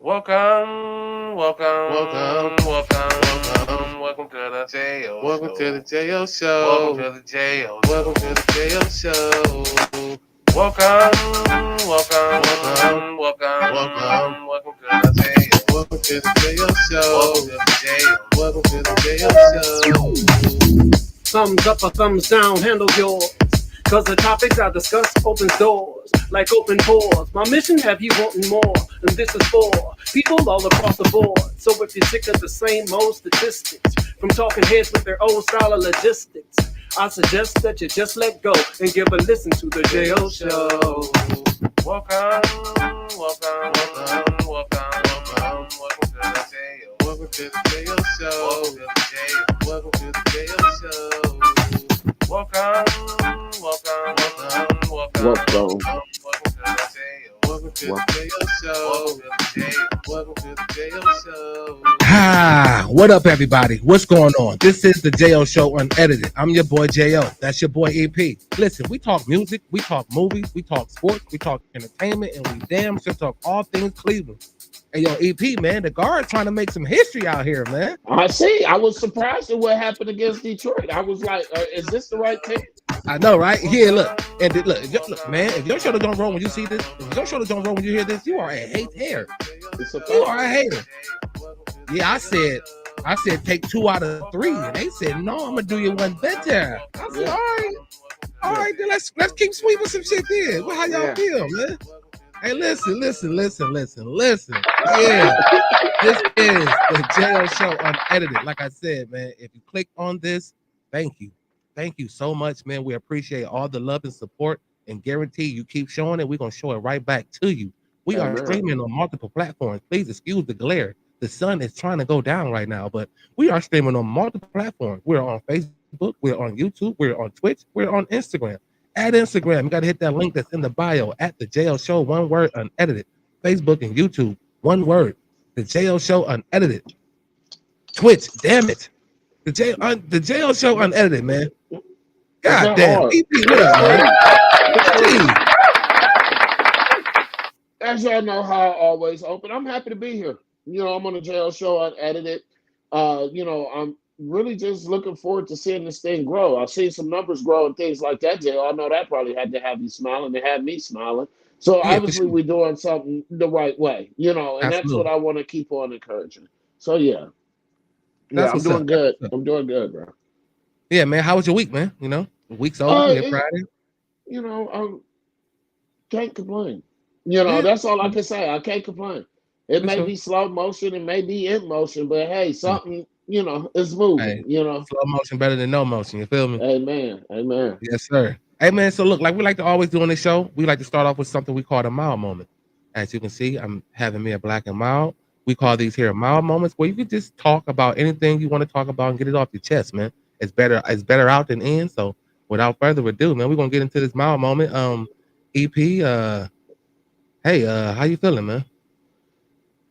Welcome, Welcome, welcome, welcome, welcome, welcome to the JO welcome to the show. JO Welcome show. to the JO Welcome to the show. JO show. Welcome, Welcome, welcome, welcome, welcome, welcome to the JO. welcome to the JO Welcome show. to the JO Welcome show. to the JO show. Thumbs up or thumbs down, handle yours. Cause the topics I discuss opens doors like open pores. My mission have you wanting more, and this is for people all across the board. So if you're sick of the same old statistics from talking heads with their old style of logistics, I suggest that you just let go and give a listen to the JO Show. Welcome, Welcome, welcome, welcome, welcome, welcome to the JO welcome to show. the JO Welcome show. to the JO. Welcome to the JO show. Welcome, Welcome, welcome, welcome, Welcome. welcome to the JO. welcome to the Wel- JO Welcome show. to the JO. Welcome to the JO show. Ah, what up, everybody? What's going on? This is the JO Show Unedited. I'm your boy JO. That's your boy EP. Listen, we talk music, we talk movies, we talk sports, we talk entertainment, and we damn sure talk all things Cleveland. Hey, yo, EP, man, the guard trying to make some history out here, man. I see. I was surprised at what happened against Detroit. I was like, "Is this the right team?" I know, right? Yeah, look, and look, look, Welcome, man. If your shoulder don't roll when you see this, if your shoulder don't roll when you hear this, you are a hater. It's a You fact. are a hater. Yeah, I said take 2 out of 3, and they said no. I'm gonna do you one better. I said, Yeah. all right, then let's keep sweeping some shit then. Well, how y'all Yeah. feel, man? Hey, listen. Yeah, this is the JO Show Unedited. Like I said, man, if you click on this, thank you so much, man. We appreciate all the love and support, and guarantee you keep showing it. We're gonna show it right back to you. We are Amen. streaming on multiple platforms. Please excuse the glare. The sun is trying to go down right now, but we are streaming on multiple platforms. We're on Facebook, we're on YouTube, we're on Twitch, we're on Instagram. At Instagram, you got to hit that link that's in the bio at the JL Show, one word, unedited. Facebook and YouTube, one word, the JL Show Unedited. Twitch, damn it, the JL Show Unedited, man. It's God not damn, hard. EP, what It's up, man? free. It's free. Gee. As y'all know, how I always open. I'm happy to be here. I'm on the jail show. I edited. I'm really just looking forward to seeing this thing grow. I've seen some numbers grow and things like that, Jay. I know that probably had to have you smiling. It had me smiling. So Yeah, for obviously sure, we're doing something the right way, and that's what absolutely. I want to keep on encouraging. So yeah, That's I'm what's up. doing That's good. what's up. I'm doing good, bro. Yeah, man. How was your week, man? The week's over. We hit It, Friday. I can't complain. Yeah, That's all I can say. I can't complain. It for may sure. be slow motion, it may be in motion, but hey, Mm. something, is moving. Hey, slow motion better than no motion. You feel me? Amen. Amen. Yes, sir. Hey, man. So look, like we like to always do on this show, we like to start off with something we call the mild moment. As you can see, I'm having me a black and mild. We call these here mild moments where you can just talk about anything you want to talk about and get it off your chest, man. It's better out than in. So without further ado, man, we're gonna get into this mild moment. EP, hey, how you feeling, man?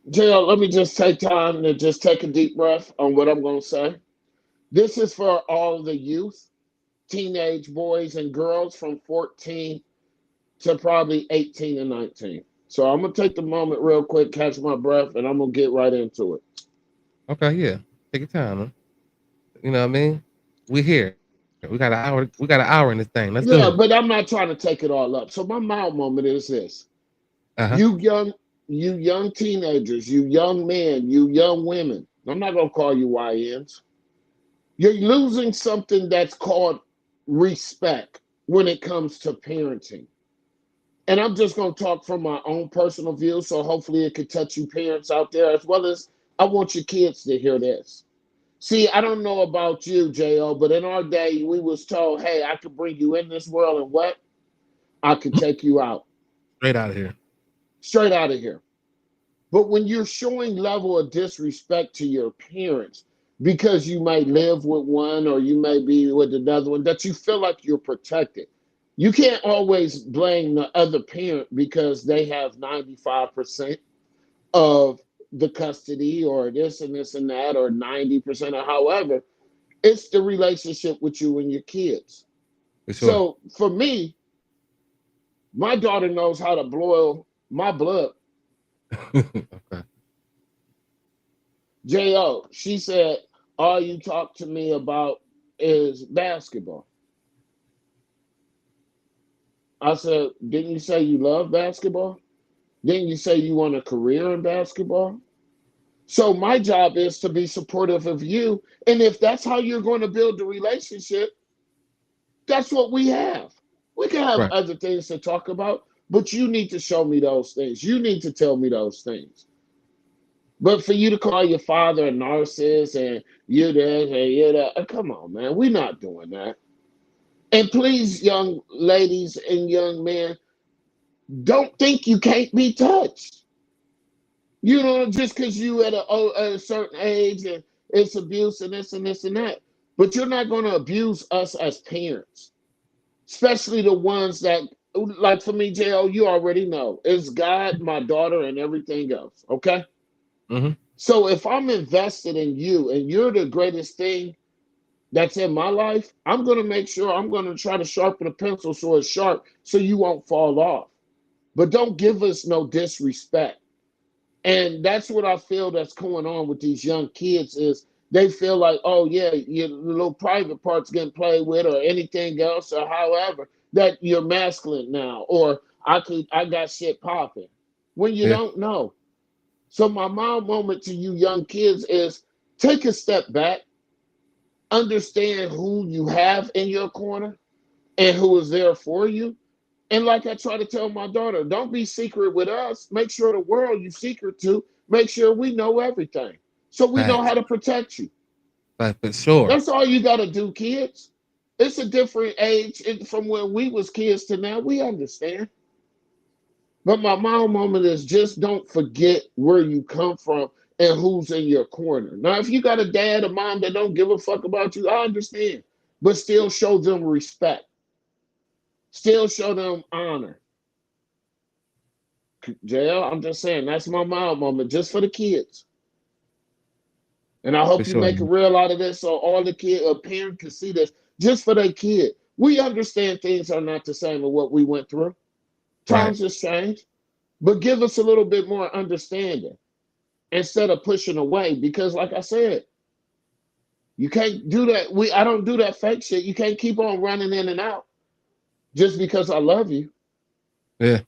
JL, let me just take time to just take a deep breath on what I'm going to say. This is for all the youth, teenage boys and girls from 14 to probably 18 and 19. So I'm going to take the moment real quick, catch my breath, and I'm going to get right into it. Okay, yeah. Take your time, man. You know what I mean? We're here. We got an hour in this thing. Let's do it. Yeah, but I'm not trying to take it all up. So my mild moment is this. Uh-huh. You young, you young teenagers, you young men, you young women. I'm not gonna call you YNs. You're losing something that's called respect when it comes to parenting. And I'm just gonna talk from my own personal view, so hopefully it could touch you parents out there as well as I want your kids to hear this. See, I don't know about you, Jo, but in our day, we was told, "Hey, I could bring you in this world, and what? I could take you out, Straight out of here. straight out of here." But when you're showing level of disrespect to your parents because you might live with one or you may be with another one, that you feel like you're protected. You can't always blame the other parent because they have 95% of the custody or this and this and that or 90% or however. It's the relationship with you and your kids. For sure. So for me, my daughter knows how to boil my blood. Okay. Jo, she said, all you talk to me about is basketball. I said, didn't you say you love basketball? Didn't you say you want a career in basketball? So my job is to be supportive of you. And if that's how you're going to build the relationship, that's what we have. We can have Right. other things to talk about, but you need to show me those things. You need to tell me those things. But for you to call your father a narcissist and you this and you that, come on, man. We're not doing that. And please, young ladies and young men, don't think you can't be touched. You know, just because you at a certain age and it's abuse and this and this and that. But you're not going to abuse us as parents, especially the ones that, like for me, JL, you already know, it's God, my daughter, and everything else. Okay. Mm-hmm. So if I'm invested in you and you're the greatest thing that's in my life, I'm going to make sure I'm going to try to sharpen the pencil so it's sharp so you won't fall off. But don't give us no disrespect. And that's what I feel that's going on with these young kids is they feel like, oh yeah, your little private parts getting played with or anything else or however that you're masculine now or I got shit popping when you Yeah. don't know. So my mom moment to you young kids is take a step back, understand who you have in your corner and who is there for you. And like I try to tell my daughter, don't be secret with us. Make sure the world you secret to, make sure we know everything. So we know Facts. how to protect you. But for sure. That's all you got to do, kids. It's a different age from when we was kids to now. We understand. But my mom moment is just don't forget where you come from and who's in your corner. Now, if you got a dad or mom that don't give a fuck about you, I understand. But still show them respect. Still show them honor. JL, I'm just saying, that's my mom moment just for the kids. And I For hope you sure. make a real out of this so all the kid or parents can see this just for their kid. We understand things are not the same as what we went through. Right. Times has changed, but give us a little bit more understanding instead of pushing away. Because like I said, you can't do that. I don't do that fake shit. You can't keep on running in and out just because I love you. Yeah.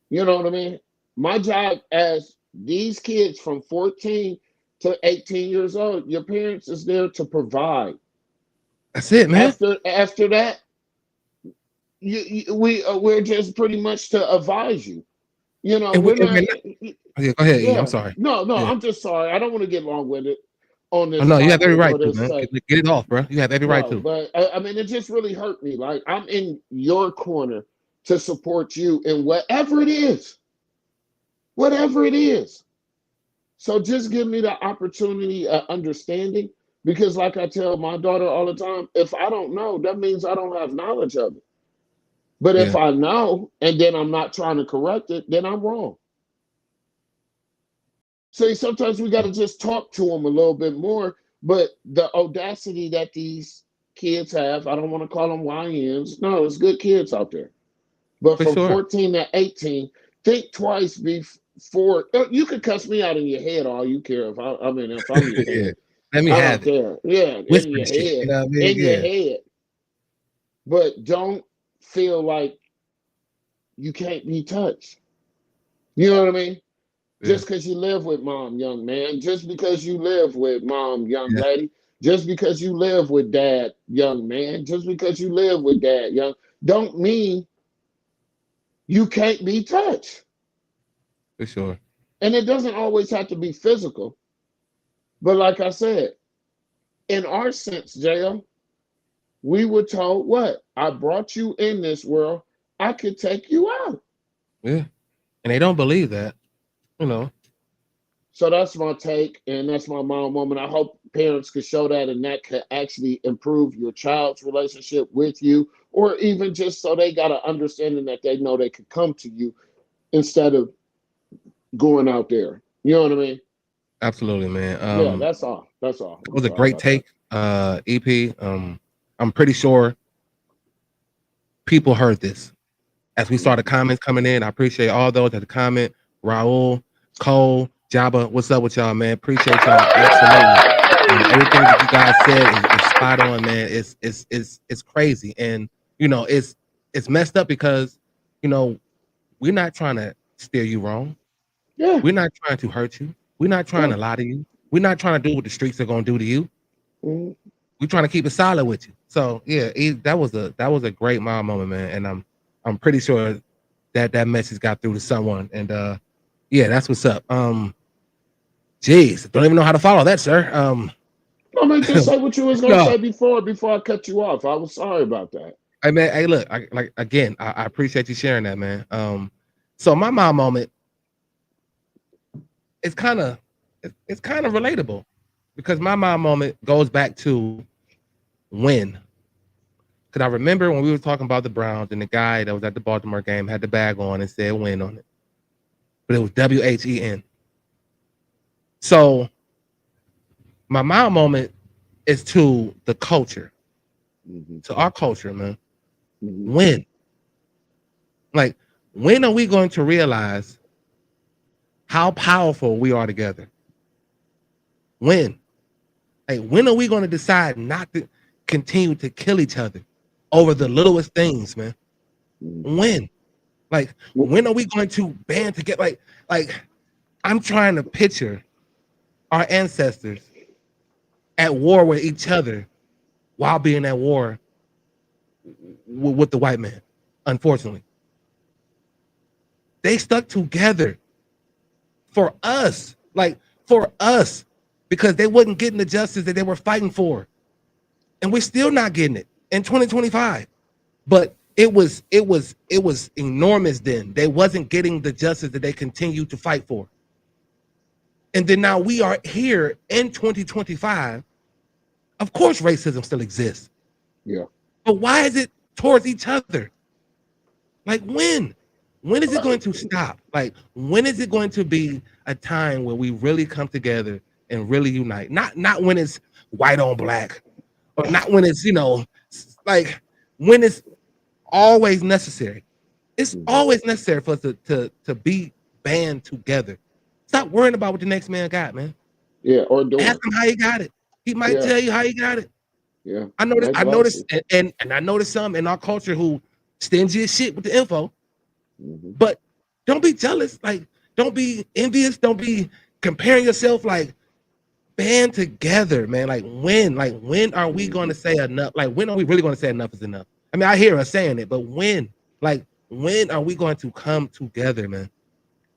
You know what I mean? My job as these kids from 14 to 18 years old, your parents is there to provide. That's it, man. After that, we're just pretty much to advise you. You know, And we, we're and not. yeah, go ahead, E. I'm Yeah, sorry. no, Yeah. I'm just sorry. I don't want to get long with it on Oh this no, you have every topic right or to, this man. site. Get it off, bro. You have every right No, to. but I mean, it just really hurt me. Like I'm in your corner to support you in whatever it is, whatever it is. So just give me the opportunity of understanding because, like I tell my daughter all the time, if I don't know, that means I don't have knowledge of it. But if Yeah. I know and then I'm not trying to correct it, then I'm wrong. See, sometimes we got to just talk to them a little bit more. But the audacity that these kids have, I don't want to call them YNs. No, it's good kids out there. But For from sure. 14 to 18, think twice before. You could cuss me out in your head all you care. I mean, if I'm your Yeah. parent, Let me I don't have it. care. Yeah, in Whispering your shit. head, You know what I mean? in your Yeah. head. But don't feel like you can't be touched. You know what I mean? Yeah. Just because you live with mom, young man. Just because you live with mom, young Yeah. lady. Just because you live with dad, young man. Just because you live with dad, young, don't mean you can't be touched. For sure. And it doesn't always have to be physical. But like I said, in our sense, JL, we were told what? I brought you in this world. I could take you out. Yeah. And they don't believe that. You know. So that's my take, and that's my mom moment. I hope parents could show that, and that could actually improve your child's relationship with you, or even just so they got an understanding that they know they could come to you instead of going out there. You know what I mean? Absolutely, man. Yeah, that's all. That's all. That I'm was a sorry great about that. take, EP. I'm pretty sure people heard this as we saw the comments coming in. I appreciate all those that comment. Raul, Cole, Jabba, what's up with y'all, man? Appreciate y'all. Absolutely. Everything that you guys said is spot on, man. It's crazy. And it's messed up because we're not trying to steer you wrong. Yeah. We're not trying to hurt you. We're not trying to lie to you. We're not trying to do what the streets are gonna do to you. Mhm. We're trying to keep it solid with you. So yeah, that was a great mom moment, man. And I'm pretty sure that message got through to someone. And yeah, that's what's up. Geez, don't even know how to follow that, sir. I mean, just say what you was gonna No, say before I cut you off. I was sorry about that. hey man, hey look, I appreciate you sharing that, man. So my mom moment, it's kind of relatable because my mom moment goes back to when. Because I remember when we were talking about the Browns and the guy that was at the Baltimore game had the bag on and said win on it. But it was WHEN. So my mom moment is to the culture, to our culture, man. When? Like, when are we going to realize how powerful we are together? When? Like, when are we going to decide not to continue to kill each other over the littlest things, man? When? Like, when are we going to band together? Like, I'm trying to picture our ancestors at war with each other while being at war with the white man. Unfortunately, they stuck together for us, because they wasn't getting the justice that they were fighting for, and we're still not getting it in 2025. But it was enormous then. They wasn't getting the justice that they continued to fight for. And then now we are here in 2025. Of course, racism still exists. Yeah. But why is it towards each other? Like when? When is it going to stop? Like when is it going to be a time where we really come together and really unite? Not when it's white on black, or not when it's like when it's always necessary. It's always necessary for us to be band together. Stop worrying about what the next man got, man. Yeah, or doing. Ask him how he got it. He might tell you how he got it. Yeah. I noticed, and I noticed some in our culture who stingy as shit with the info. But don't be jealous. Like, don't be envious. Don't be comparing yourself. Like, band together, man. Like, when are we going to say enough? Like, when are we really going to say enough is enough? I mean, I hear us saying it, but when? Like, when are we going to come together, man?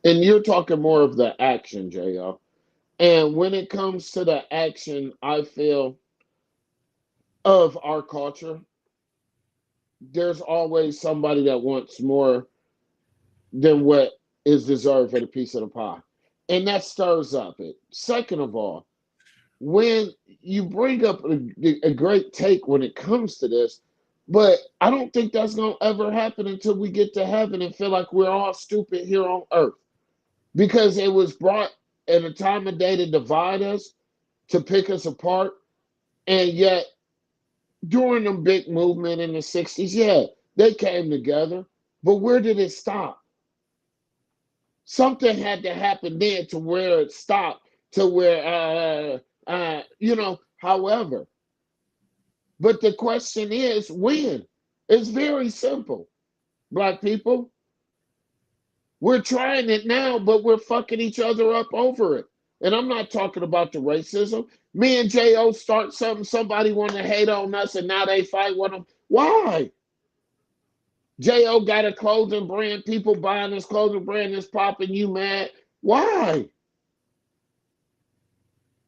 And you're talking more of the action, JL. And when it comes to the action, I feel of our culture, there's always somebody that wants more than what is deserved for the piece of the pie. And that stirs up it. Second of all, when you bring up a great take when it comes to this, but I don't think that's going to ever happen until we get to heaven and feel like we're all stupid here on earth. Because it was brought at a time of day to divide us, to pick us apart. And yet, during the big movement in the 60s, yeah, they came together. But where did it stop? Something had to happen then to where it stopped, to where, however. But the question is, when? It's very simple. Black people, we're trying it now, but we're fucking each other up over it. And I'm not talking about the racism. Me and J.O. start something, somebody want to hate on us, and now they fight with them. Why? J.O. got a clothing brand, people buying his clothing brand is popping, you mad. Why?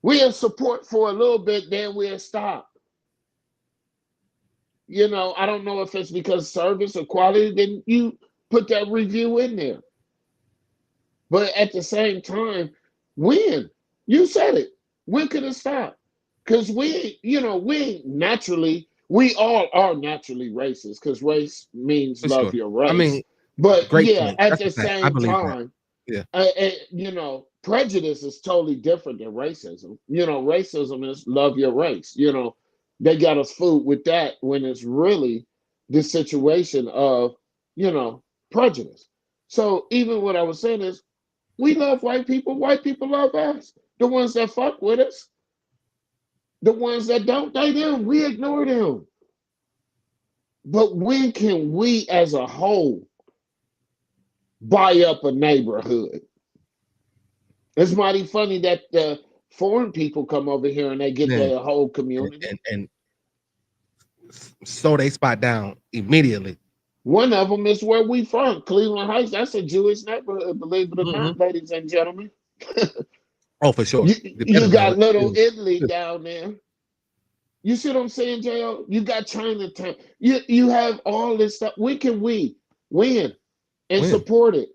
We'll support for a little bit, then we'll stop. I don't know if it's because service or quality, then you put that review in there. But at the same time, when? You said it. When could it stop? Because we all are naturally racist because race means For love sure. your race. I mean, but great yeah, point. at That's the a fact. I same believe that. time, Yeah. prejudice is totally different than racism. Racism is love your race. They got us fooled with that when it's really the situation of, prejudice. So even what I was saying is, We love white people. White people love us. The ones that fuck with us. The ones that don't, they them. We ignore them. But when can we as a whole buy up a neighborhood? It's mighty funny that the foreign people come over here and they get Yeah. their whole community. And so they spot down immediately. One of them is where we from, Cleveland Heights. That's a Jewish neighborhood, believe it or not, ladies and gentlemen. Oh, for sure. You got Little Italy down there. You see what I'm saying, J.O.? You got Chinatown. You have all this stuff. When can we win and support it?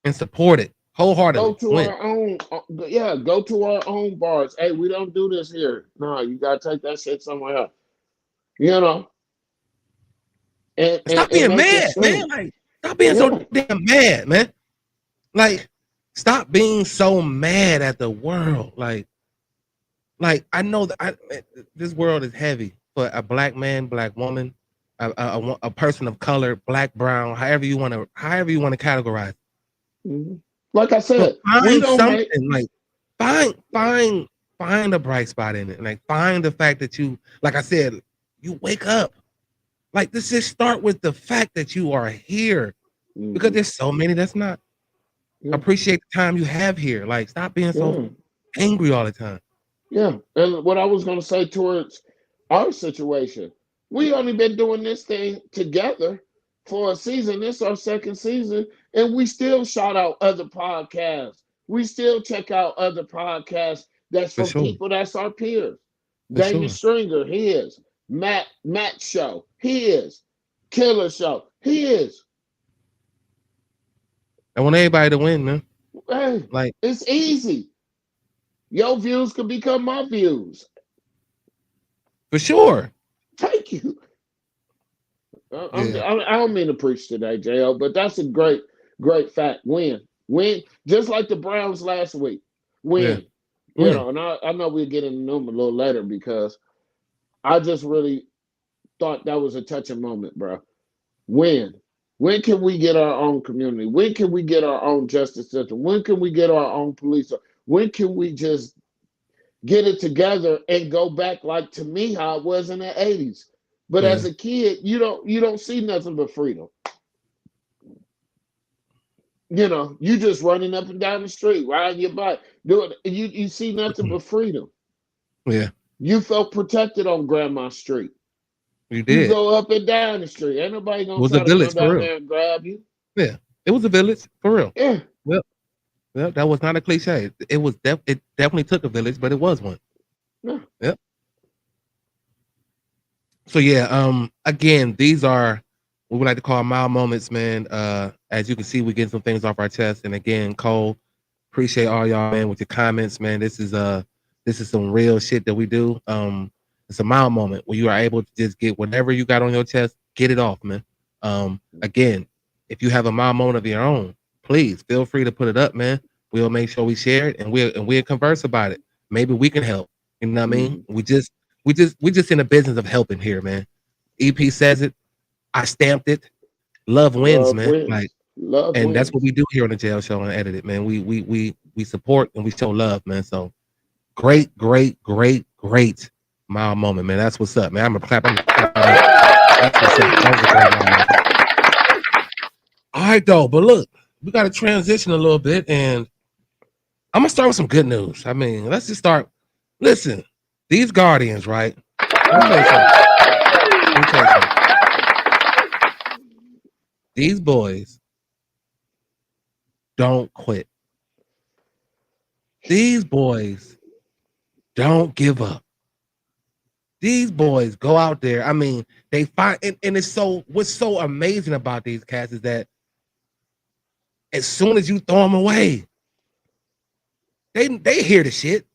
And support it wholeheartedly. Go to our own, go to our own bars. Hey, we don't do this here. No, you gotta take that shit somewhere else. You know. And stop being mad, man. Like, stop being so damn mad, man. Like, stop being so mad at the world. Like I know that this world is heavy for a black man, black woman, a person of color, black, brown, however you want to categorize. Mm-hmm. Like I said, find something like find a bright spot in it. Like, find the fact that you, like I said, you wake up. Like, let's just start with the fact that you are here, because there's so many that's not. Appreciate the time you have here. Like, stop being so angry all the time. Yeah, and what I was going to say towards our situation, we only been doing this thing together for a season. This is our second season, and we still shout out other podcasts. We still check out other podcasts that's from people that's our peers. Damon Stringer, he is. Matt Show, he is. Killer Show, he is. I want everybody to win, man. Hey, like, it's easy. Your views could become my views. For sure. Thank you. I don't mean to preach today, J.O., but that's a great fact. Win. Just like the Browns last week. Win. Yeah. You know, and I know we'll get into them a little later, because I just really thought that was a touching moment, bro. When can we get our own community? When can we get our own justice system? When can we get our own police? When can we just get it together and go back, like, to me, how it was in the 80s? But as a kid, you don't see nothing but freedom. You know, you just running up and down the street, riding your bike, doing you see nothing but freedom. Yeah. You felt protected on Grandma Street. You did. You go up and down the street. Ain't nobody gonna try to come down there and grab you. Yeah, it was a village for real. Yeah. Well, that was not a cliche. It was it definitely took a village, but it was one. Yeah. Yep. So yeah, again, these are what we like to call mild moments, man. As you can see, we're getting some things off our chest. And again, Cole, appreciate all y'all, man, with your comments, man. This is some real shit that we do. It's a mild moment where you are able to just get whatever you got on your chest, get it off, man. Again, if you have a mild moment of your own, please feel free to put it up, man. We'll make sure we share it, and we'll converse about it. Maybe we can help. You know what I mean? We just in the business of helping here, man. EP says it. I stamped it. Love wins, man. Wins. Like, love and wins. that's what we do here on the Jail Show and Edit It, man. We support and we show love, man. So great mild moment, man. That's what's up, man. I'm gonna clap. That's what's up. That was a great moment. All right, though, but look, we got to transition a little bit, and I'm gonna start with some good news. I mean, let's just start. Listen, these Guardians, right? Let me tell you something. These boys don't quit. These boys don't give up. These boys go out there. I mean, they find, and it's so, what's so amazing about these cats is that as soon as you throw them away, they hear the shit.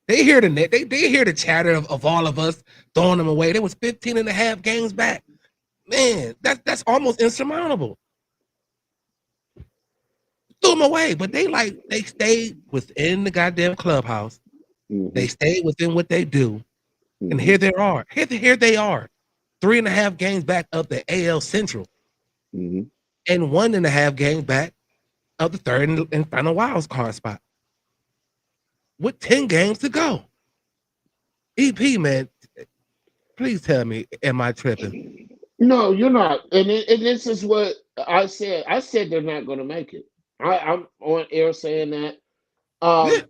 They hear the net. They hear the chatter of all of us throwing them away. There was 15 and a half games back. Man, that's almost insurmountable. Threw them away, but they stayed within the goddamn clubhouse. Mm-hmm. They stayed within what they do. Mm-hmm. And here they are. Here they are. 3.5 games back of the AL Central. Mm-hmm. And 1.5 games back of the third and final wild card spot with 10 games to go. EP, man, please tell me, am I tripping? No, you're not. And this is what I said. I said they're not going to make it. I'm on air saying that. Yeah,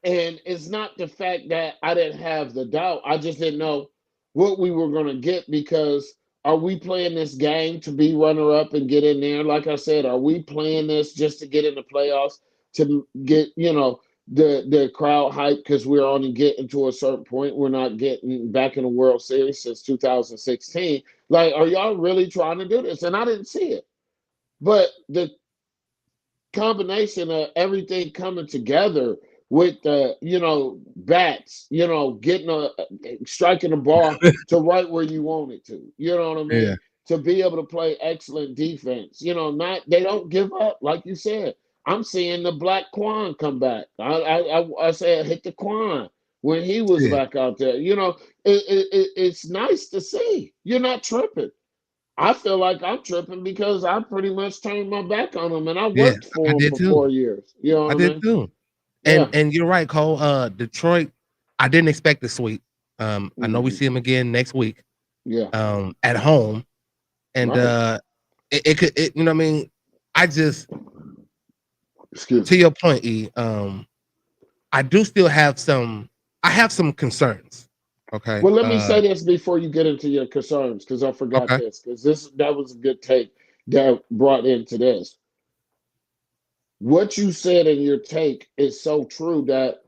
And it's not the fact that I didn't have the doubt. I just didn't know what we were going to get, because are we playing this game to be runner up and get in there? Like I said, are we playing this just to get in the playoffs, to get, the crowd hype, because we're only getting to a certain point. We're not getting back in the World Series since 2016. Like, are y'all really trying to do this? And I didn't see it. But the combination of everything coming together with the bats, getting striking the ball to right where you want it to, you know what I mean, yeah, to be able to play excellent defense, not they don't give up, like you said. I'm seeing the Black Quan come back. I said hit the Quan when he was yeah, back out there. It's nice to see. You're not tripping. I feel like I'm tripping because I pretty much turned my back on him, and I yeah. worked I for him did for too. 4 years. You know I what I did mean? too. Yeah. And you're right, Cole. Detroit, I didn't expect the sweep. I know we Mhm. see him again next week. Yeah. At home, and Right. it could, you know what I mean. I just, Excuse to me. your point, E. I do still have some. I have some concerns. Okay. Well, let me say this before you get into your concerns, because I forgot Okay. this, because that was a good take that brought into this. What you said in your take is so true that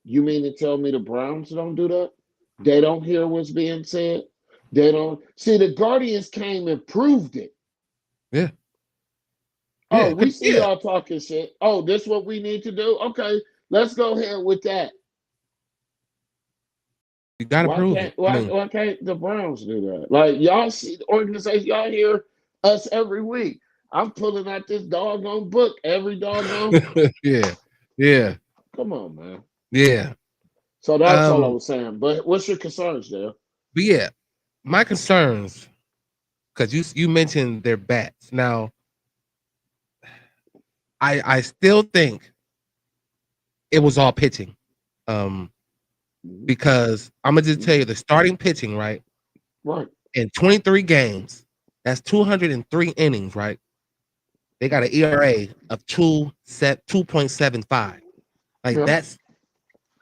you mean to tell me the Browns don't do that? They don't hear what's being said. They don't see the Guardians came and proved it. Yeah. Oh, Yeah. we see Yeah. y'all talking shit. Oh, this what we need to do? Okay, let's go ahead with that. You got to Why prove it. can't I why mean, why can't the Browns do that? Like, y'all see the organization, y'all hear us every week. I'm pulling out this doggone book every doggone. yeah. Yeah. Come on, man. Yeah. So that's all I Um. was saying. But what's your concerns there? But yeah, my concerns, because you mentioned their bats. Now, I still think it was all pitching. Um. Mhm. Because I'm gonna just tell Mhm. you the starting pitching, right? Right. In 23 games, that's 203 innings, right? They got an ERA of 2.75. Like Yeah. that's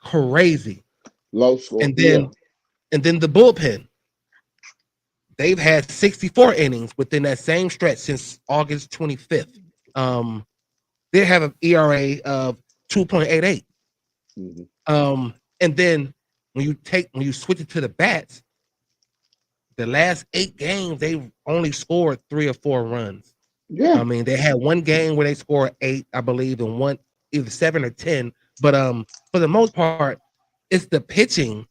crazy. Low score. And Yeah. then the bullpen, they've had 64 innings within that same stretch since August 25th. Um, they have an ERA of 2.88. Mhm. And then when you switch it to the bats, the last 8 games they've only scored 3 or 4 runs. Yeah. I mean, they had one game where they scored 8, I believe, and one either 7 or 10. But for the most part, it's the pitching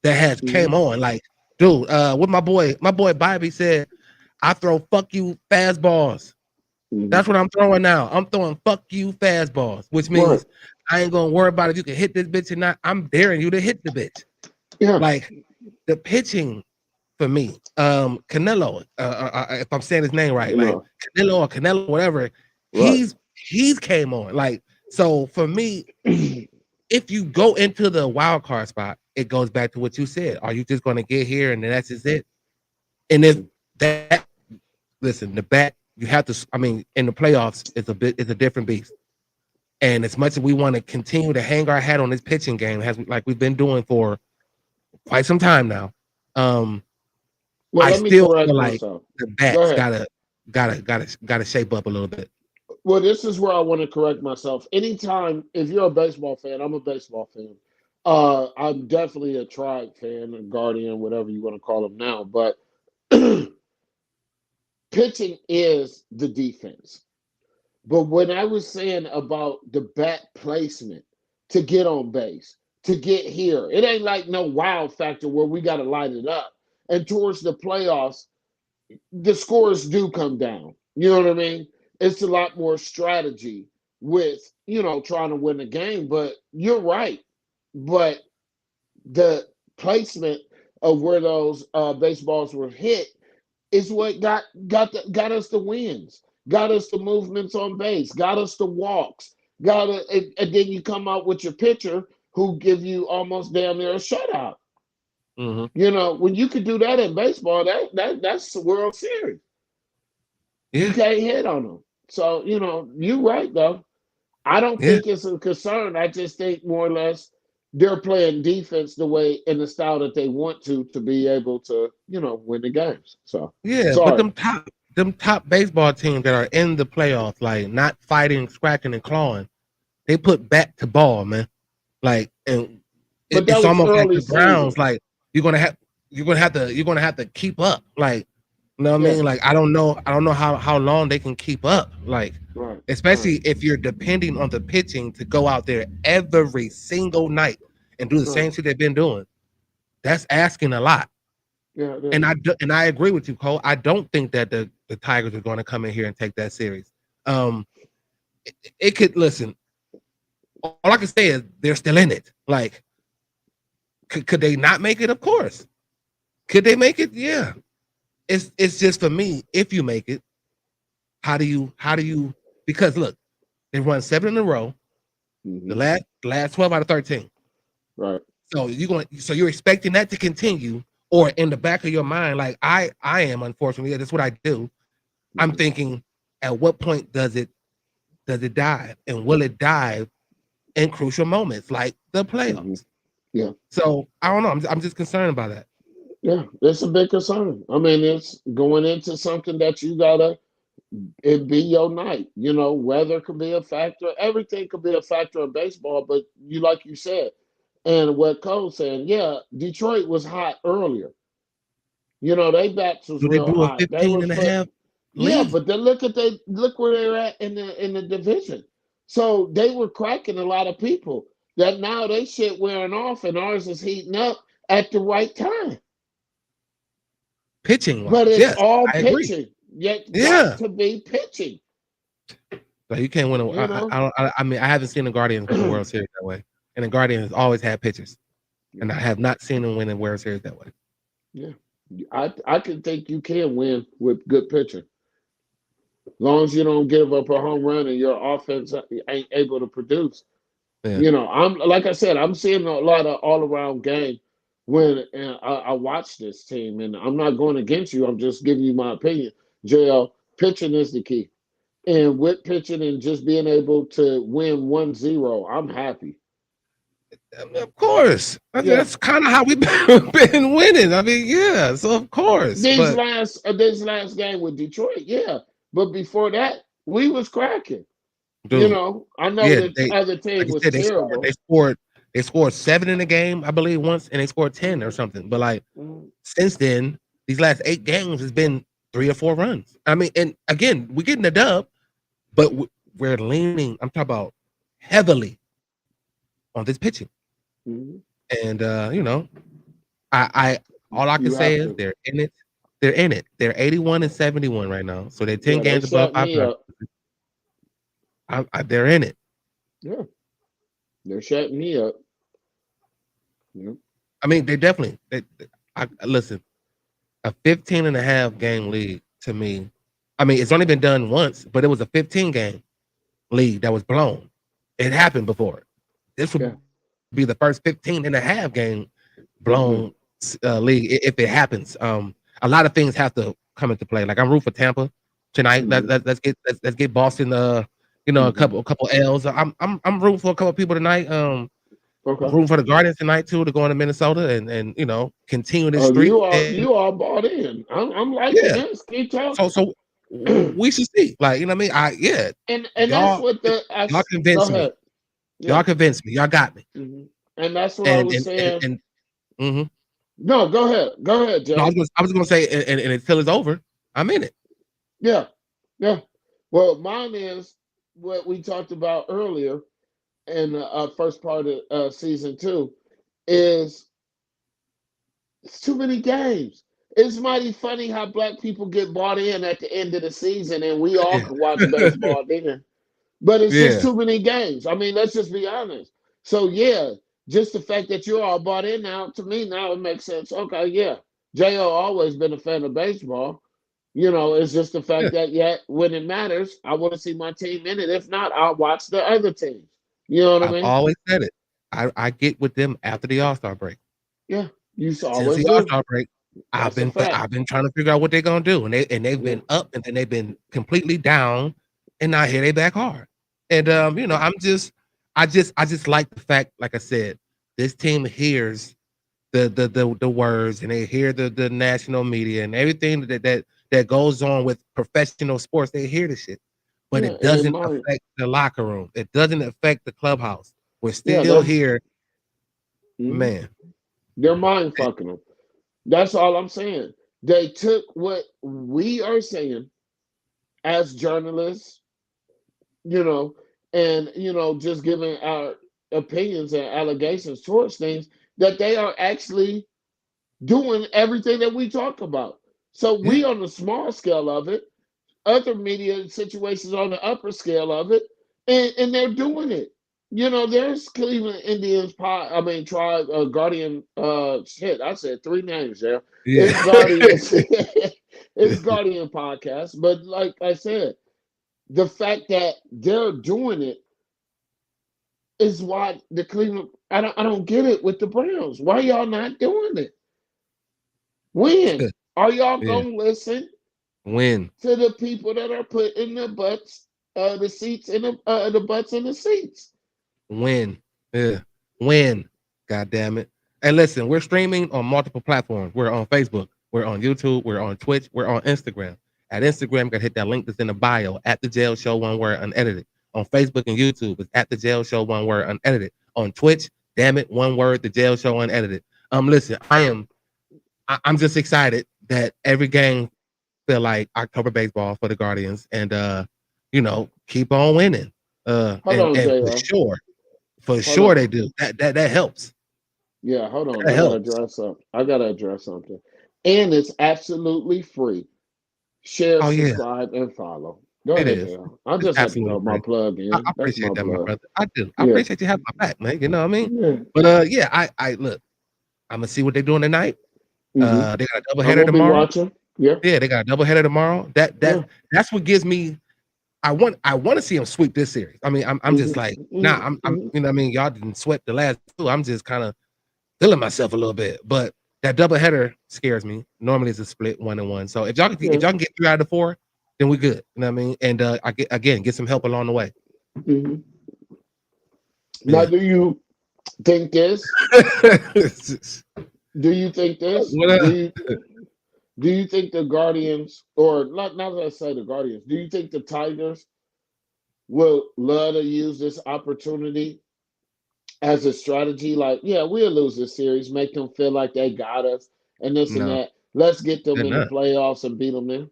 that has came Mhm. on. Like, dude, what my boy Bobby said, I throw fuck you fastballs. Mhm. That's what I'm throwing now. I'm throwing fuck you fastballs, which Right. means I ain't gonna worry about if you can hit this bitch or not. I'm daring you to hit the bitch. Yeah. Like the pitching for me, Canelo, if I'm saying his name right, like No. Canelo, whatever, Right. he's came on. Like, so for me, if you go into the wild card spot, it goes back to what you said. Are you just gonna get here and then that's just it? And if that listen, the bat, you have to, I mean, in the playoffs, it's a different beast. And as much as we want to continue to hang our hat on this pitching game, like we've been doing for quite some time now, um, Well, I let me still feel correct like myself. the Go bats ahead. gotta shape up a little bit. Well, this is where I want to correct myself. Anytime, if you're a baseball fan, I'm a baseball fan. I'm definitely a Tribe fan, a Guardian, whatever you want to call them now. But pitching is the defense. But when I was saying about the bat placement to get on base, to get here, it ain't like no wow factor where we got to light it up. And towards the playoffs, the scores do come down. You know what I mean? It's a lot more strategy with, trying to win the game. But you're right. But the placement of where those baseballs were hit is what got us the wins. got us the movements on base, got us the walks, and then you come out with your pitcher who give you almost damn near a shutout. Hmm. When you could do that in baseball, that's the World Series. You Yeah, can't hit on them. So, you're right though. I don't yeah, think it's a concern. I just think more or less they're playing defense the way in the style that they want to be able to, win the games. So yeah. But sorry. them top baseball teams that are in the playoffs, like not fighting, scratching, and clawing, they put bat to ball, man. Like, and But that it's was almost like early the Browns. season. Like you're gonna have to keep up. Like, you know what I Yeah. mean? Like, I don't know how long they can keep up. Like, Right. Right. especially if you're depending on the pitching to go out there every single night and do the Right. same shit they've been doing. That's asking a lot. Yeah. Yeah. And I agree with you, Cole. I don't think that the Tigers are going to come in here and take that series. Um, it could listen. All I can say is they're still in it. Like, could they not make it? Of course. Could they make it? Yeah. It's just for me. If you make it, how do you? Because look, they run 7 in a row. The Hmm. last 12 out of 13. Right. So you're expecting that to continue, or in the back of your mind, like I am, unfortunately, that's what I do. I'm Hmm. thinking, at what point does it dive, and will it dive in crucial moments like the Hmm. playoffs? Yeah. So I don't know. I'm just concerned about that. Yeah. It's a big concern. I mean, it's going into something that you gotta it be your night. Weather could be a factor. Everything could be a factor in baseball. But like you said, and what Cole's saying, yeah, Detroit was hot earlier. They bats was Do they real do a hot. They 15 was and a put, half yeah, lead? but then look where they're at in the division. So they were cracking a lot of people. That now they shit wearing off and ours is heating up at the right time. Pitching But wise, it's yes, all I agree. pitching. Yet got Yeah, to be pitching. like you can't win. You know. I mean, I haven't seen the Guardians win the World Series that way, and the Guardians always had pitchers, Yeah. and I have not seen them win the World Series that way. Yeah. I can think you can win with good pitching. As long as you don't give up a home run and your offense ain't able to produce. Yeah, I'm like I said, I'm seeing a lot of all around game when I watch this team, and I'm not going against you. I'm just giving you my opinion. JL, pitching is the key, and with pitching and just being able to win 1-0, I'm happy. I mean, of course. Yeah, That's kind of how we've been winning. I mean, yeah. So of course, these but last this last game with Detroit, yeah, but before that, we was cracking. dude, I know yeah, the they other team like I was said, they scored. They terrible. scored. They scored 7 in the game, I believe, once, and they scored 10 or Mhm, something. But like mhm, since then, these last 8 games has been 3 or 4 runs. I mean, and again, we're getting a dub, but we're leaning. I'm talking about heavily on this pitching, mhm. and I all I can You say have is to. they're in it. They're in it. They're 81 and 71 right now, so they're 10 Yeah, they games above shut me 500. up. They're in it. Yeah, they're shutting me up. Yeah. I mean, they definitely. Listen, a 15 and a half game lead to me. I mean, it's only been done once, but it was a 15 game lead that was blown. It happened before. This would Yeah. be the first 15 and a half game blown Yeah. league if it happens. A lot of things have to come into play. Like I'm rooting for Tampa tonight. Hmm. Let's get Boston. A Hmm. couple L's. I'm rooting for a couple people tonight. Okay. Rooting for the Guardians tonight too to go into Minnesota and continue this Oh, streak. And you all bought in. I'm liking yeah, this. Keep so talking. so we should see. Like you know what I mean. And that's Y'all what y'all go convinced me. ahead. Y'all Yeah. convinced me. Y'all got me. Hmm. And that's what I And was and and, saying. and mhm. No, go ahead. Go ahead, No, Jay. I was gonna say, and until it's over, I'm in it. Yeah. Yeah. Well, mine is what we talked about earlier in the first part of season two is it's too many games. It's mighty funny how black people get bought in at the end of the season and we all Yeah, can watch baseball then. But it's just yeah, too many games. I mean, let's just be honest. So yeah, just the fact that you're all bought in now, to me now it makes sense. Okay, yeah. J.O. always been a fan of baseball. It's just the Yeah. fact that yet when it matters, I want to see my team in it. If not, I'll watch the other teams. You know what I I've mean? always said it. I get with them after the All-Star break. Yeah, you Since always the do. All-Star break, That's a fact. I've been trying to figure out what they're gonna do, and they've Yeah. been up, and then they've been completely down, and now here they back hard. And I just like the fact, like I said, this team hears the words, and they hear the national media and everything that goes on with professional sports. They hear the shit, but Yeah, it and in doesn't my affect the locker room. It doesn't affect the clubhouse. We're yeah, still here, mhm. man. They're mind fucking them. That's all I'm saying. They took what we are saying as journalists, you know, and just giving our opinions and allegations towards things that they are actually doing everything that we talk about. So Yeah, we on the small scale of it, other media situations on the upper scale of it, and they're doing it. There's Cleveland Indians tribe Guardian shit. I said three names there. yeah. It's Guardians. It's Guardian podcast. But like I said, the fact that they're doing it is why the Cleveland I don't get it with the Browns. Why y'all not doing it? When? Are y'all Yeah. gonna listen When? to the people that are putting the butts, the seats in the butts in the seats? When? Yeah. When? God damn it. And listen, we're streaming on multiple platforms. We're on Facebook, we're on YouTube, we're on Twitch, we're on Instagram. At Instagram, you can hit that link that's in the bio at the jail show, one word unedited. On Facebook and YouTube, it's at the jail show, one word unedited. On Twitch, damn it, one word, the jail show unedited. Listen, I'm just excited that every game feel like October baseball for the Guardians, and keep on winning. Hold on, And JR. for Hold sure on. they do. That helps. Yeah, hold on. That I gotta helps. address something. And it's absolutely free. Share, Oh yeah, subscribe, and follow. Go it ahead, is. JR. I It's just had to absolutely throw my free. plug I in. That's my appreciate that, my plug. brother. I do. I Yeah. appreciate you having my back, man. You know what I mean? Yeah. But yeah, I look. I'm gonna see what they're doing tonight. Hmm. They got a double I'm header gonna be tomorrow. watching. Yeah. Yeah, they got a double header tomorrow. Yeah. That's what gives me. I want to see them sweep this series. I mean, I'm just like, nah, I'm Hmm. you know what I mean, y'all didn't sweat the last two. I'm just kind of feeling myself a little bit. But that double header scares me. Normally it's a split 1-1. So if Yeah. y'all can get 3 out of the 4, then we're good. You know what I mean? And get some help along the way. Hmm. Now, Yeah. do you think this? Do you think this? What Do you think the Guardians, or not that I say the Guardians, do you think the Tigers will love to use this opportunity as a strategy? Like, yeah, we'll lose this series, make them feel like they got us, and this and no, that. Let's get them they're in the not. playoffs and beat them there.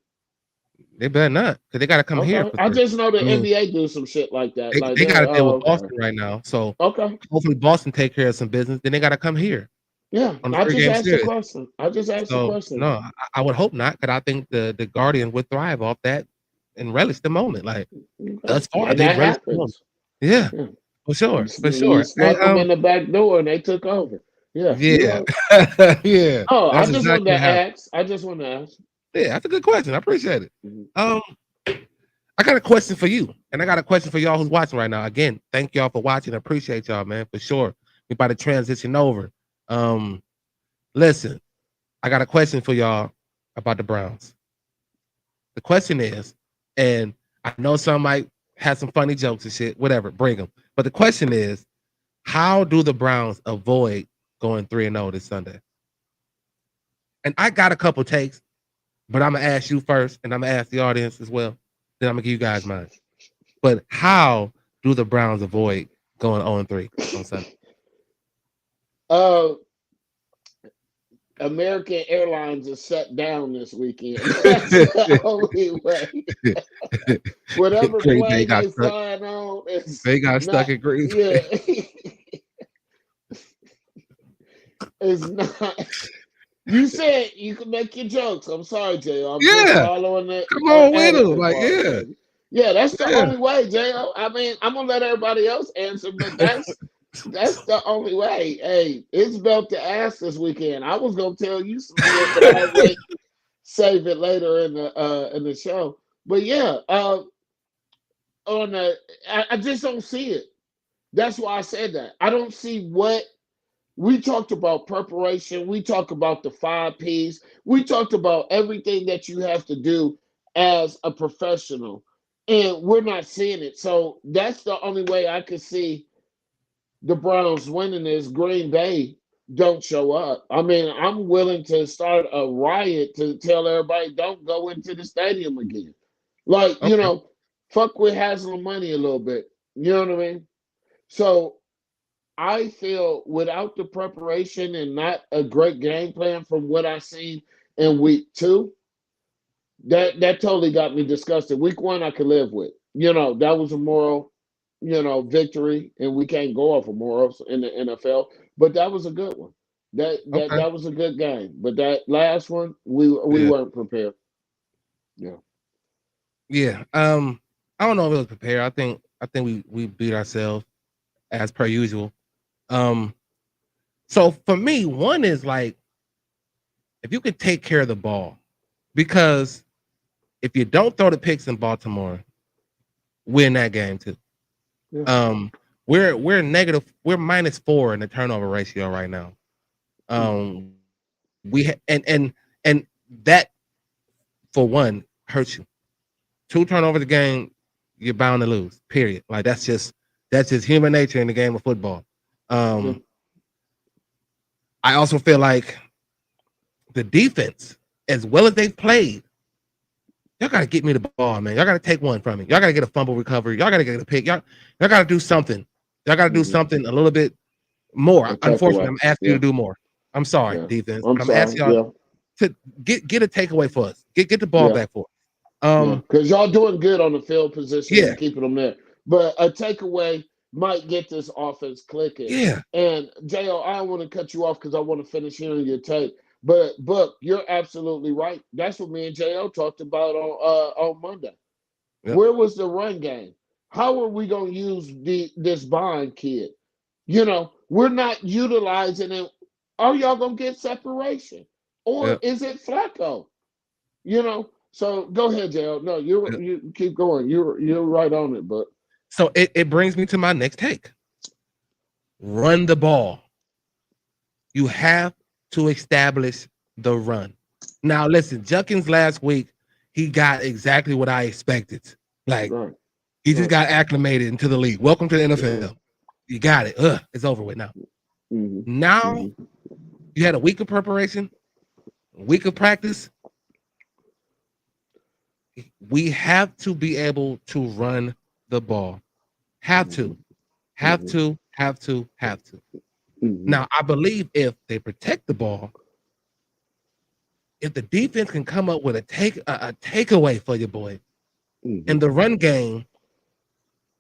They better not, because they got to come here Okay, for I 3. just know the I mean, NBA do some shit like that. Like they got they're to deal with okay, Boston right now. So okay, hopefully Boston take care of some business. Then they got to come here yeah. on a I just 3-game asked the series. question. I just asked the So question. no, I would hope not, because I think the Guardians would thrive off that and relish the moment. Like Okay, thus far, and they've that relished the moment. happens. Yeah, Yeah. for sure, for You sure. And snuck them in the back door and they took over. Yeah, you yeah, right. yeah, Oh, I that's just wanted exactly to what happened. ask. I just wanted to ask. Yeah, that's a good question. I appreciate it. Mhm. Um, I got a question for you, and I got a question for y'all who's watching right now. Again, thank y'all for watching. I appreciate y'all, man, for sure. We about to transition over. Listen, I got a question for y'all about the Browns. The question is, and I know some might have some funny jokes and shit, whatever, bring them. But the question is, how do the Browns avoid going 3-0 this Sunday? And I got a couple takes, but I'm gonna ask you first, and I'm gonna ask the audience as well. Then I'm gonna give you guys mine. But how do the Browns avoid going 0-3 on Sunday? Uh, American Airlines is shut down this weekend. That's the only way. Whatever Green Bay plane got they stuck. flying on is They got not. stuck in Green Yeah, Bay. it's not. You said you can make your jokes. I'm sorry, Jay. I'm just Yeah, following the come on with them. etiquette Like, part, yeah, baby. Yeah, that's the yeah. only way, Jay. I mean, I'm gonna let everybody else answer, but that's the only way. Hey, it's belt to ass this weekend. I was gonna tell you some shit, but I was like, save it later in the show. But yeah, on the I just don't see it. That's why I said that. I don't see what we talked about preparation. We talked about the 5 P's. We talked about everything that you have to do as a professional, and we're not seeing it. So that's the only way I could see the Browns winning is Green Bay don't show up. I mean, I'm willing to start a riot to tell everybody don't go into the stadium again. Like, Okay. fuck with Haslam money a little bit. You know what I mean? So I feel without the preparation and not a great game plan from what I seen in week 2, that totally got me disgusted. Week 1 I could live with. That was a moral, victory, and we can't go off of morals in the NFL. But that was a good one. That that Okay. that was a good game. But that last one, we Yeah. weren't prepared. Yeah. Yeah. I don't know if it was prepared. I think we beat ourselves as per usual. Um, so for me, one is like if you could take care of the ball, because if you don't throw the picks in Baltimore, win that game too. Yeah. We're negative. We're -4 in the turnover ratio right now. And that for one hurts you. 2 turnovers a game, you're bound to lose. Period. Like that's just human nature in the game of football. Yeah. I also feel like the defense, as well as they've played, y'all gotta get me the ball, man. Y'all gotta take one from me. Y'all gotta get a fumble recovery. Y'all gotta get a pick. Y'all gotta do something. Y'all gotta do Mhm. something a little bit more. A Unfortunately, takeaway. I'm asking you Yeah. to do more. I'm sorry, Yeah. defense, I'm but I'm sorry. asking y'all Yeah. to get a takeaway for us. Get the ball Yeah. back for us. Yeah, because y'all doing good on the field position Yeah, and keeping them there. But a takeaway might get this offense clicking. yeah, And Jo, I don't want to cut you off because I want to finish hearing your take. But Book, you're absolutely right. That's what me and Jo talked about on Monday. yep, Where was the run game? How are we gonna use this Bond kid? We're not utilizing it. Are y'all gonna get separation? Or yep, is it Flacco? So go ahead, JL. No, yep. you keep going. You're right on it, but So it brings me to my next take. Run the ball. You have to establish the run. Now, listen, Junkins last week, he got exactly what I expected. Like, right, he just right, got acclimated into the league. Welcome to the yeah. NFL. You got it. It's over with now. hmm Now, hmm you had a week of preparation, a week of practice. We have to be able to run the ball. Have to, have hmm to, have to, have to. hmm Now, I believe if they protect the ball, if the defense can come up with a takeaway for your boy, hmm and the run game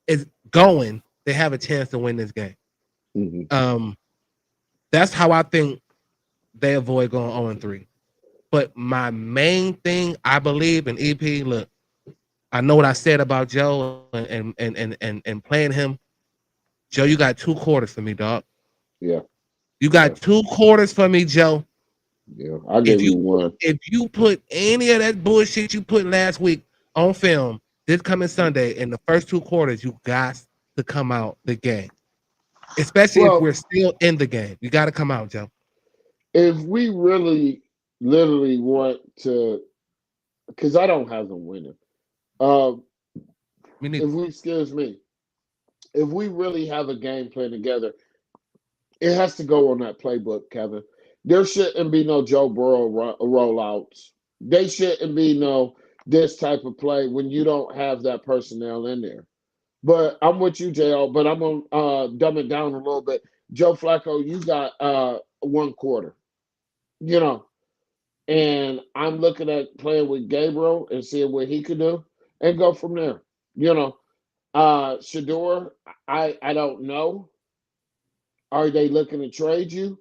is going, they have a chance to win this game. hmm Um, that's how I think they avoid going 0-3. But my main thing, I believe in EP. Look, I know what I said about Joe and playing him. Joe, you got 2 quarters for me, dog. Yeah, You yeah, got 2 quarters for me, Joe. yeah. I'll If give you you one. if you put any of that bullshit you put last week on film this coming Sunday in the first 2 quarters, you got to come out the game. Especially if Well, we're still in the game. You got to come out, Joe. if we really, literally want to, because I don't have them winning. Um, We need if we, excuse me, if we really have a game plan together, it has to go on that playbook, Kevin. There shouldn't be no Joe Burrow rollouts. They shouldn't be no this type of play when you don't have that personnel in there. But I'm with you, JL, but I'm going to dumb it down a little bit. Joe Flacco, you got 1 quarter, you know, and I'm looking at playing with Gabriel and seeing what he could do and go from there. You know, Shador, I don't know. Are they looking to trade you?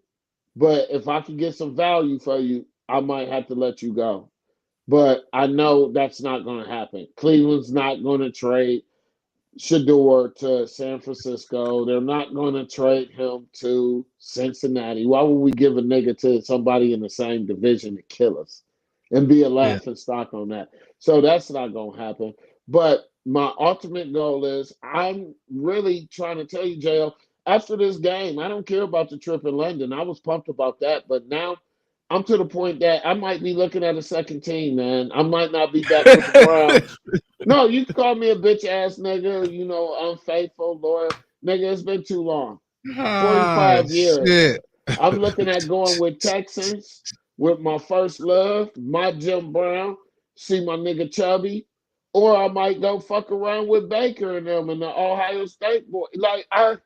But if I can get some value for you, I might have to let you go. But I know that's not going to happen. Cleveland's not going to trade Shador to San Francisco. They're not going to trade him to Cincinnati. Why would we give a nigga to somebody in the same division to kill us? and be a Yeah. laughing stock on that. So that's not gonna happen. But my ultimate goal is I'm really trying to tell you, JL, after this game, I don't care about the trip in London. I was pumped about that, but now I'm to the point that I might be looking at a second team, man. I might not be back with the Browns. No, you can call me a bitch ass nigga, unfaithful, loyal. Nigga, it's been too long. Ah, 45 years. shit. I'm looking at going with Texans, with my first love, my Jim Brown, see my nigga Chubby, or I might go fuck around with Baker and them and the Ohio State boy. Like I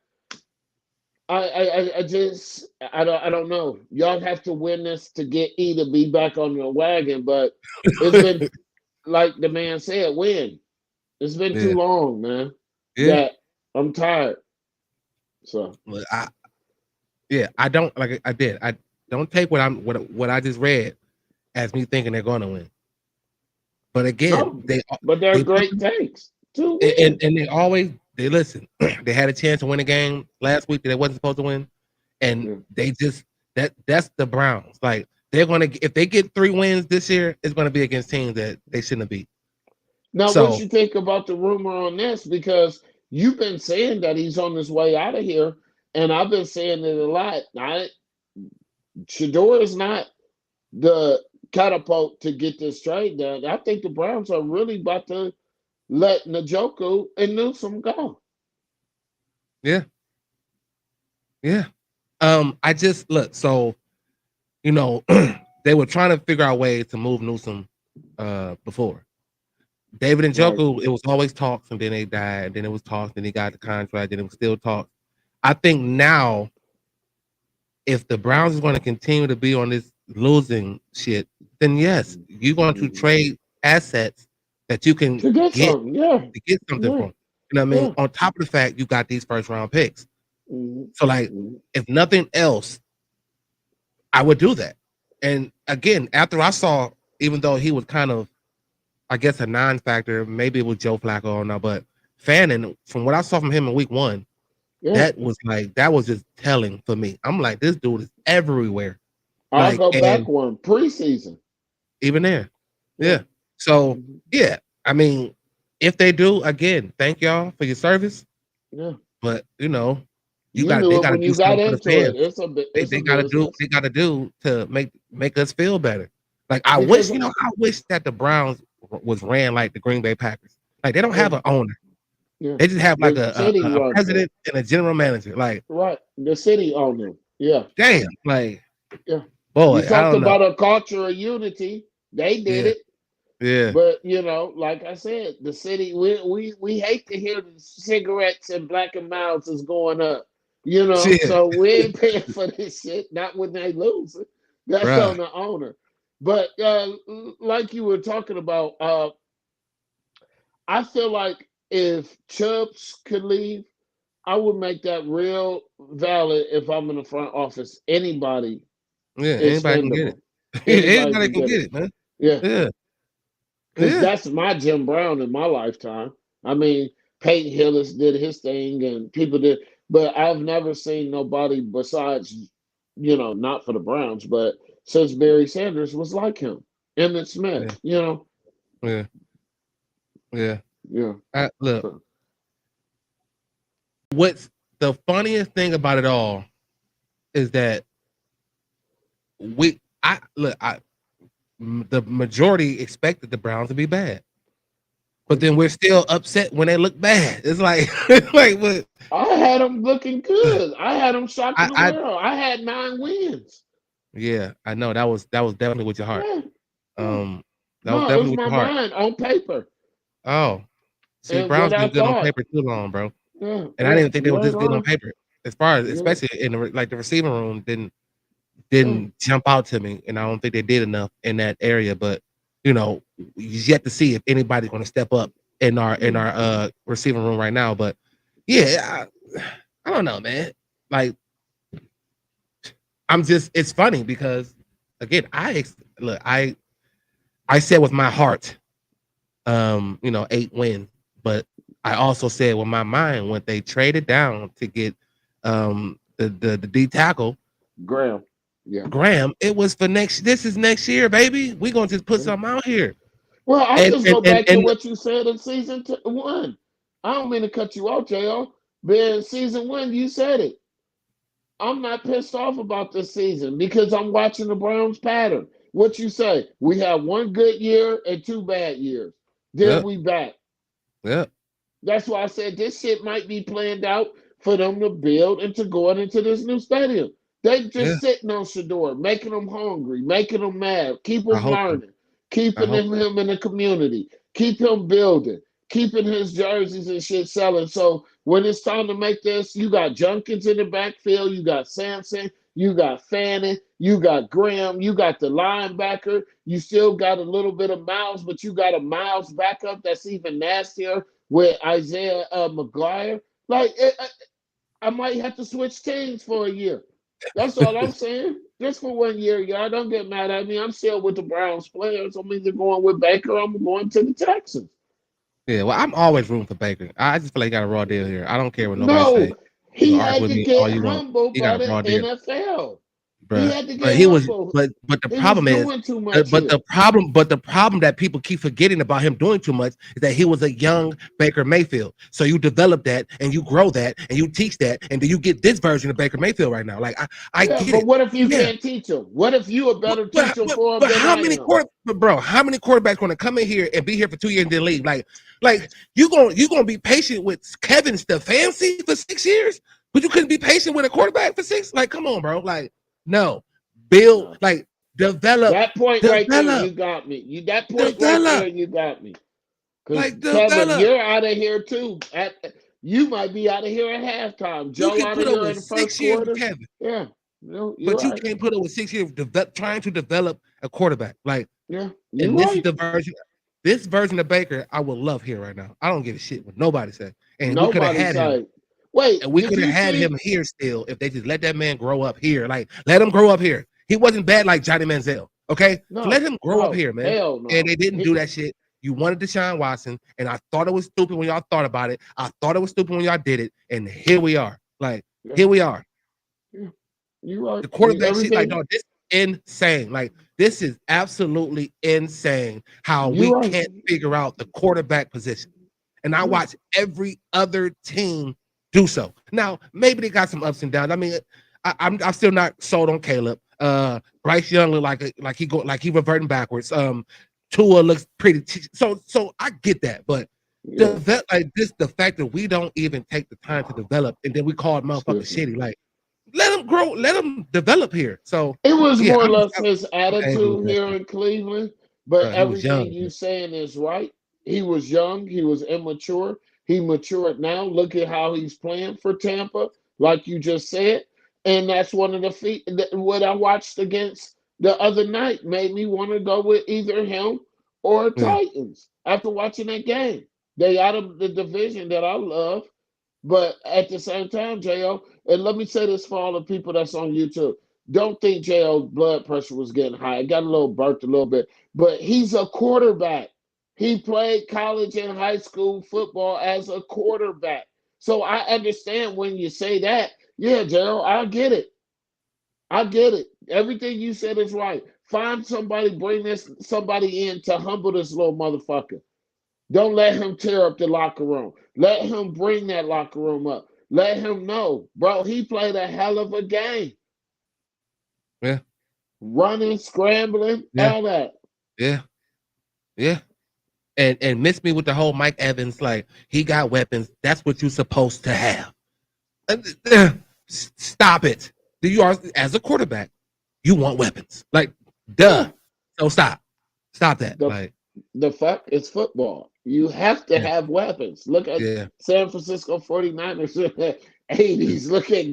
don't know. Y'all have to win this to get E to be back on the wagon, but it's been like the man said, win. It's been too Yeah. long, man. Yeah. That I'm tired. So But I don't like I did. I don't take what I just read as me thinking they're gonna win. But again, no, but they're they great takes to win. and they listen. They had a chance to win a game last week that they wasn't supposed to win, and Yeah. they just that's the Browns. Like they're gonna if they get 3 wins this year, it's gonna be against teams that they shouldn't have beat. Now, So what you think about the rumor on this? Because you've been saying that he's on his way out of here, and I've been saying it a lot. Shador is not the catapult to get this trade done. I think the Browns are really about to let Njoku and Newsom go. yeah. I just look. So they were trying to figure out ways to move Newsom before. David and Right. Njoku, it was always talks, and then they died. And then it was talks, and he got the contract, and it was still talks. I think now, if the Browns is going to continue to be on this losing shit, then yes, you're going to trade assets that you can To get get something, yeah. to get something Yeah. from. You know what I mean? Yeah. On top of the fact you got these first round picks. Mhm. So like, Mhm. if nothing else, I would do that. And again, after I saw, even though he was kind of, I guess, a non-factor, maybe it was Joe Flacco or not, but Fannin, from what I saw from him in week 1, Yeah. that was just telling for me. I'm like, this dude is everywhere. I'll Like, go back and one preseason. even there. Yeah. Yeah. So Mhm. yeah, I mean, if they do, again, thank y'all for your service. Yeah. But You they knew it gotta when do you got something for the into it. fans. It's They a gotta business. do to make us feel better. Like I Because wish that the Browns was ran like the Green Bay Packers. Like they don't yeah, have an owner. yeah. They just have like The city a runs it. president and a general manager. Like, Right. The city owned them. Yeah. damn, like Yeah. boy, You I talked don't know. about a culture of unity. They did Yeah, it. yeah. But like I said, the city we hate to hear the cigarettes and black and miles is going up. Shit. So we ain't paying for this shit, not when they lose it. That's Bruh. on the owner. But like you were talking about, I feel like if Chubbs could leave, I would make that real valid if I'm in the front office. Anybody Yeah, is anybody can get it. spendable. Anybody Anybody can can get get it. it, man. Yeah. Yeah, Because yeah. that's my Jim Brown in my lifetime. I mean, Peyton Hillis did his thing and people did, but I've never seen nobody besides, not for the Browns, but since Barry Sanders was like him. Emmett Yeah, Smith, yeah, yeah. yeah. Look, So, what's the funniest thing about it all is that the majority expected the Browns to be bad, but then we're still upset when they look bad. It's like, like what? I had them looking good. I had them shocking the I world. I had 9 wins. yeah, I know that was definitely with your heart. Yeah, yeah. That was No, it was definitely with my your heart. mind on paper Oh, see, and Browns what I been good on thought. paper too long, bro. Yeah, And I yeah. didn't think they You were this ain't good on lying. paper. As far as, Yeah, especially in the receiving room, yeah. didn't jump out to me, and I don't think they did enough in that area. But you yet to see if anybody's going to step up in our receiving room right now. But yeah, I don't know, man. Like it's funny because again, I said with my heart, 8 wins, but I also said with my mind when they traded down to get the D tackle. Graham. Yeah. Graham, it was for next. This is next year, baby. We gonna just put something out here. Well, I And just and go and, back to and what you said in season 1. I don't mean to cut you off, JR, but in season 1, you said it. I'm not pissed off about this season because I'm watching the Browns pattern. What you say? We have 1 good year and 2 bad years. Then yeah, we back. yeah, That's why I said this shit might be planned out for them to build and to go into this new stadium. They yeah. just sitting on Shador, making them hungry, making them mad, keep I them hope so. learning, I keeping hope. him in the community, keep him building, keeping his jerseys and shit selling. So when it's time to make this, you got Junkins in the backfield, you got Sampson, you got Fanning, you got Graham, you got the linebacker, you still got a little bit of Miles, but you got a Miles backup that's even nastier with Isaiah McGuire. Like, I might have to switch teams for a year. That's all I'm saying. Just for 1 year, y'all. Don't get mad at me. I'm still with the Browns players. I'm either going with Baker or I'm going to the Texans. Yeah, well, I'm always rooting for Baker. I just feel like he got a raw deal here. I don't care what nobody say. No, You he can argue had with to me all get you want. humbled He by got a the raw deal. NFL. He Bruh. had to But get he was, humbled. but the He was problem is, doing too much but here. the problem that people keep forgetting about him doing too much is that he was a young Baker Mayfield. So you develop that and you grow that and you teach that, and then you get this version of Baker Mayfield right now. Like I Yeah, get but it. what if you Yeah. can't teach him? What if you a better teacher for him But than how I many am? but bro, how many quarterbacks gonna come in here and be here for 2 years and then leave? Like you gonna be patient with Kevin Stefanski for 6 years, but you couldn't be patient with a quarterback for 6? Like, come on, bro. Like, no, build, No. like develop, That point right there, develop, you got me. That point right there, develop, you got me. Because like Kevin, develop. you're out of here too. You might be out of here at halftime. You Joe can out of put up here in with the first 6 years with quarter. Kevin, Yeah, no, you're but you right. can't put up with 6 years trying to develop a quarterback. Like, Yeah, you're and this is right. the version. This version of Baker, I would love here right now. I don't give a shit what nobody say. And we could have Nobody had him. said. Wait, And we did could have you had see? him here still if they just let that man grow up here. Like, let him grow up here. He wasn't bad like Johnny Manziel. Okay? So let No, him grow up no, here, man. hell And no. they didn't do that shit. You wanted Deshaun Watson, and I thought it was stupid when y'all thought about it. I thought it was stupid when y'all did it. And here we are. Like, Yeah, here we are. yeah, you're right. The quarterback shit, like, Everything. no, this is insane. Like, this is absolutely insane how You're we right. can't figure out the quarterback position. And I Yeah, watch every other team do so. Now, maybe they got some ups and downs. I mean, I'm still not sold on Caleb. Bryce Young look like he reverting backwards. Tua looks pretty. So I get that, but yeah. the fact that we don't even take the time to develop, and then we call it motherfucker Excuse me. shitty. Like, let him grow, let him develop here. So It was yeah, more or I'm less his angry with attitude that here shit. in Cleveland, but He was everything young. you saying is right. He was young, he was immature. He matured now. Look at how he's playing for Tampa, like you just said. And that's one of the what I watched against the other night made me want to go with either him or Yeah, Titans after watching that game. They out of the division that I love. But at the same time, Jo, and let me say this for all the people that's on YouTube. Don't think Jo blood pressure was getting high. It got a little burped a little bit, but he's a quarterback. He played college and high school football as a quarterback. So I understand when you say that. Yeah, Gerald, I get it. I get it. Everything you said is right. Find somebody, bring this somebody in to humble this little motherfucker. Don't let him tear up the locker room. Let him bring that locker room up. Let him know, bro, he played a hell of a game. yeah, Running, scrambling, yeah, all that. yeah, yeah. And miss me with the whole Mike Evans, like he got weapons. That's what you're supposed to have. Stop it. You are as a quarterback, you want weapons. Like, Yeah. duh. So stop that. The Like, the fact is football. You have to yeah, have weapons. Look at yeah, San Francisco 49ers in the 80s. Look at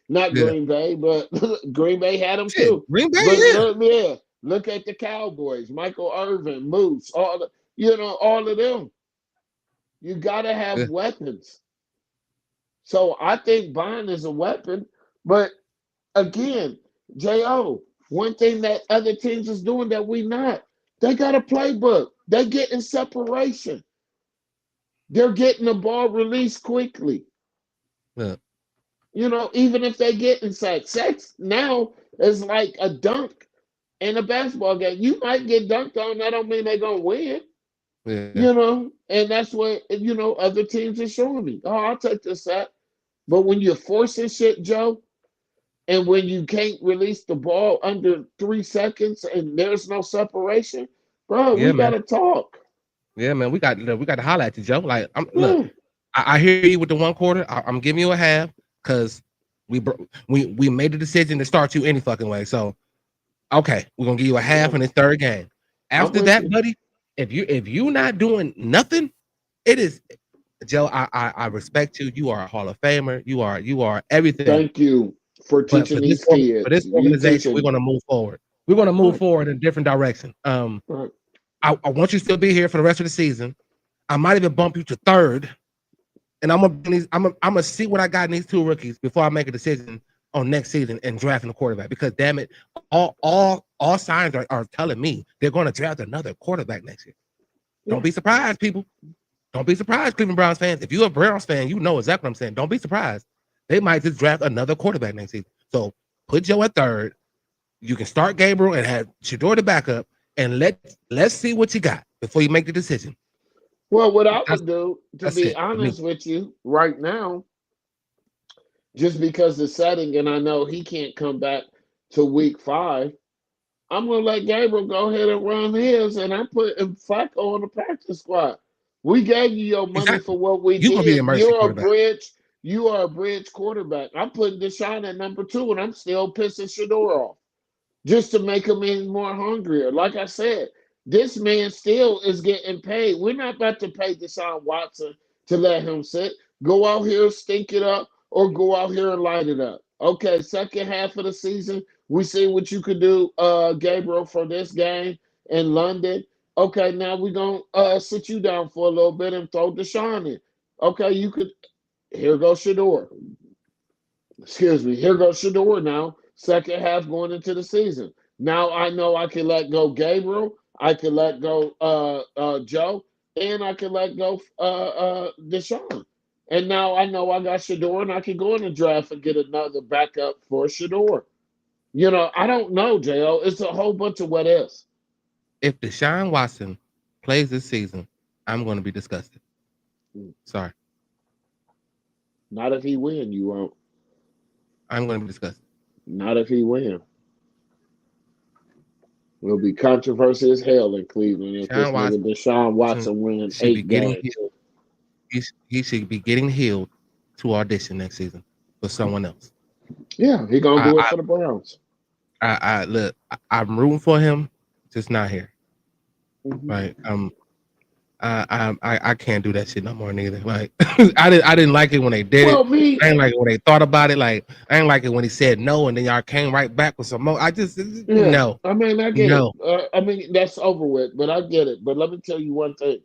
not yeah. Green Bay, but Green Bay had them Shit, too. Green Bay, But yeah, look at the Cowboys, Michael Irvin, Moose, all of them. You gotta yeah, have weapons. So I think Bond is a weapon, but again, Jo, one thing that other teams is doing that we not, they got a playbook. They getting separation. They're getting the ball released quickly. yeah. You know, even if they get in sex now is like a dunk in a basketball game. You might get dunked on. That don't mean they're gonna win. Yeah. You know, and that's what other teams are showing me. Oh, I'll take this set. But when you're forcing shit, Joe, and when you can't release the ball under 3 seconds and there's no separation, bro, Yeah, we man. gotta talk. Yeah, man. We got to holler at you, Joe. Like, look, Yeah. I hear you with the 1/4. I'm giving you a half because we made the decision to start you any fucking way. So, okay, we're gonna give you a half in the third game. I'm After with that, you. buddy, if you not doing nothing, it is Joe. I respect you. You are a Hall of Famer. You are everything. Thank you for But teaching these kids. for this You organization, we're teaching. gonna move forward. We're gonna move Right, forward in a different direction. right. I want you to still be here for the rest of the season. I might even bump you to third, and I'm gonna see what I got in these two rookies before I make a decision on next season and drafting a quarterback. Because damn it, all signs are telling me they're going to draft another quarterback next year. Don't be surprised, people. Don't be surprised, Cleveland Browns fans. If you're a Browns fan, you know exactly what I'm saying. Don't be surprised. They might just draft another quarterback next season. So put Joe at third. You can start Gabriel and have Shador the backup, and let's see what you got before you make the decision. Well, what I That's would do, to that's be it for me. honest with you, right now, just because the setting, and I know he can't come back to week 5, I'm gonna let Gabriel go ahead and run his, and I'm putting Flacco on the practice squad. We gave you your money Exactly. for what we You're gonna be did. an emergency quarterback. You are a bridge quarterback. I'm putting Deshaun at number 2, and I'm still pissing Shador off just to make him any more hungrier. Like I said, this man still is getting paid. We're not about to pay Deshaun Watson to let him sit. Go out here, stink it up, or go out here and light it up. Okay, second half of the season, we see what you could do, Gabriel, for this game in London. Okay, now we're going to sit you down for a little bit and throw Deshaun in. Okay, you could. Here goes Shador. Excuse me. Here goes Shador now. Second half going into the season. Now I know I can let go Gabriel. I can let go Joe, and I can let go Deshaun. And now I know I got Shador, and I can go in the draft and get another backup for Shador. I don't know, Jo. It's a whole bunch of what ifs. If Deshaun Watson plays this season, I'm going to be disgusted. Sorry, Not if he win, you won't. I'm going to be disgusted. Not if he win. It'll be controversy as hell in Cleveland if this nigga Deshaun Watson wins should be 8 getting games. healed. He should be getting healed to audition next season for someone else. Yeah, he gonna do it for the Browns. Look, I'm rooting for him, just not here. Mhm. Right. I can't do that shit no more neither. Like I didn't like it when they did Well, it. me, I didn't like it when they thought about it. Like I didn't like it when he said no and then y'all came right back with some more. I just yeah. no. I mean, I get No. it. I mean, that's over with, but I get it. But let me tell you one thing.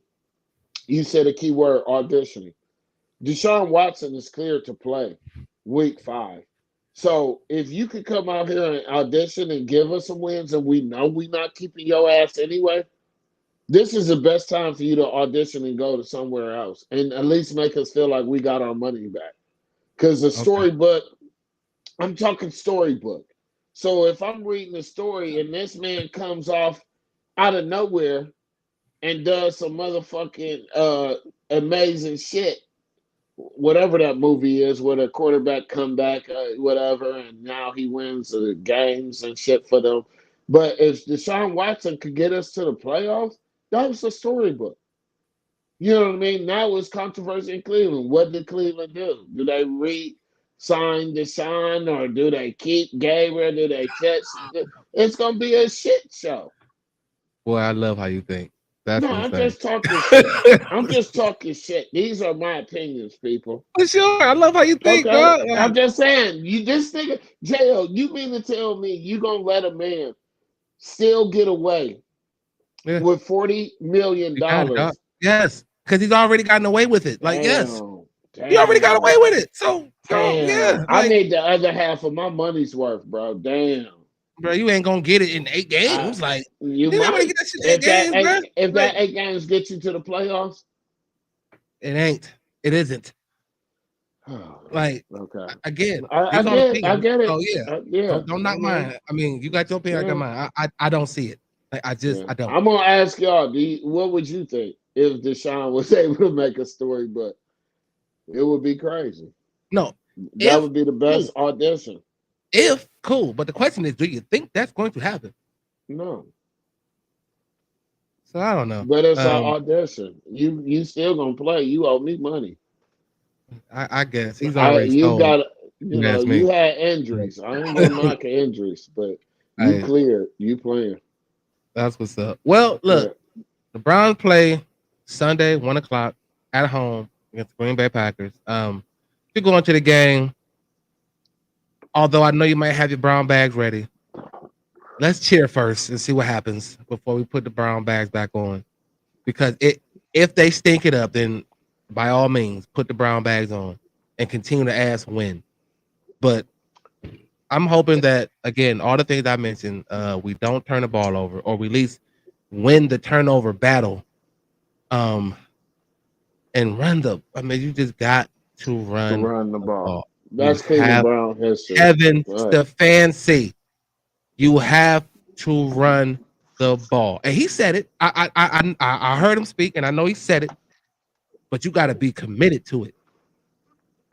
You said a key word, auditioning. Deshaun Watson is cleared to play week 5. So if you could come out here and audition and give us some wins, and we know we're not keeping your ass anyway, this is the best time for you to audition and go to somewhere else and at least make us feel like we got our money back. Because the storybook, I'm talking storybook. So if I'm reading a story and this man comes off out of nowhere and does some motherfucking amazing shit, whatever that movie is, where the quarterback come back, whatever, and now he wins the games and shit for them. But if Deshaun Watson could get us to the playoffs, that was a storybook. You know what I mean? Now it's controversy in Cleveland. What did Cleveland do? Do they re-sign Deshaun, or do they keep Gabriel? Do they catch? It's gonna be a shit show. Boy, I love how you think. That's No, I'm insane. just talking shit. I'm just talking shit. These are my opinions, people. For sure. I love how you think, Okay, dog. I'm just saying. You this nigga, JL, you mean to tell me you gonna let a man still get away Yeah. with $40 million? You got it, dog. Yes, because he's already gotten away with it. Like, yes, Damn, he already got away with it. So yeah, I like, need the other half of my money's worth, bro. Damn. bro, you ain't gonna get it in 8 games. Like, You ain't nobody might. get that shit in 8 games, bro. If that Like, 8 games get you to the playoffs, it ain't. It isn't. Like Okay. again, I these are get I opinions. get it. So yeah, Yeah. don't knock I know. mine. I mean, you got your opinion, I got Yeah. mine. I don't see it. Like Yeah. I don't. I'm gonna ask y'all, what would you think if Deshaun was able to make a story, but it would be crazy. No, That if would be the cool, best audition. if cool, but the question is, do you think that's going to happen? No. So I don't know. But it's an audition. You still gonna play. You owe me money. I guess he's I already you stole. got You ask you me. had injuries. I ain't gonna knock your injuries, but you I, cleared. You playing. that's what's up. Well, Yeah. look, the Browns play Sunday, 1 o'clock at home against the Green Bay Packers. You're going to the game. Although I know you might have your brown bags ready, let's cheer first and see what happens before we put the brown bags back on. Because if they stink it up, then by all means put the brown bags on and continue to ask win. But I'm hoping that again, all the things I mentioned, we don't turn the ball over, or we at least win the turnover battle. And run the. I mean, you just got to To run run the the ball. ball. You That's Cleveland have Brown history. Kevin Right. Stefanski. You have to run the ball, and he said it. I heard him speak, and I know he said it. But you got to be committed to it.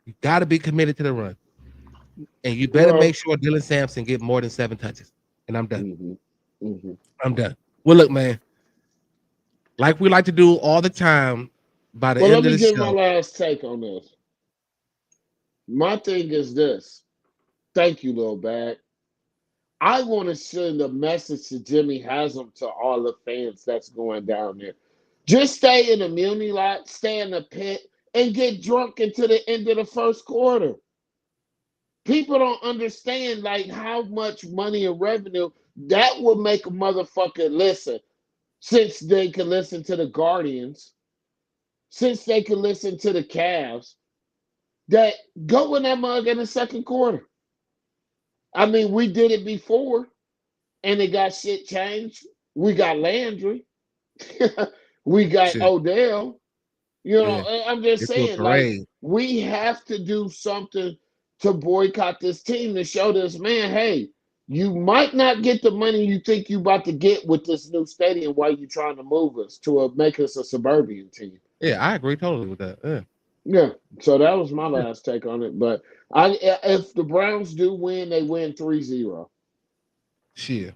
You got to be committed to the run, and you better Well, make sure Dylan Sampson get more than 7 touches. And I'm done. I'm done. Well, look, man. Like we like to do all the time. By the Well, end let of me the give my show, last take on this. My thing is this. Thank you, little bag. I want to send a message to Jimmy Haslam to all the fans that's going down there. Just stay in the muni lot, stay in the pit, and get drunk until the end of the first quarter. People don't understand like how much money and revenue that will make a motherfucker listen. Since they can listen to the Guardians, since they can listen to the Cavs, that go in that mug in the second quarter. I mean, we did it before, and it got shit changed. We got Landry, we got shit, Odell. You know, yeah, I'm just get to a saying, like, parade. we have to do something to boycott this team to show this man, hey, you might not get the money you think you about to get with this new stadium while you're trying to move us to make us a suburban team. Yeah, I agree totally with that. Yeah. Yeah. So that was my last take on it. But if the Browns do win, they win 3-0 Shit.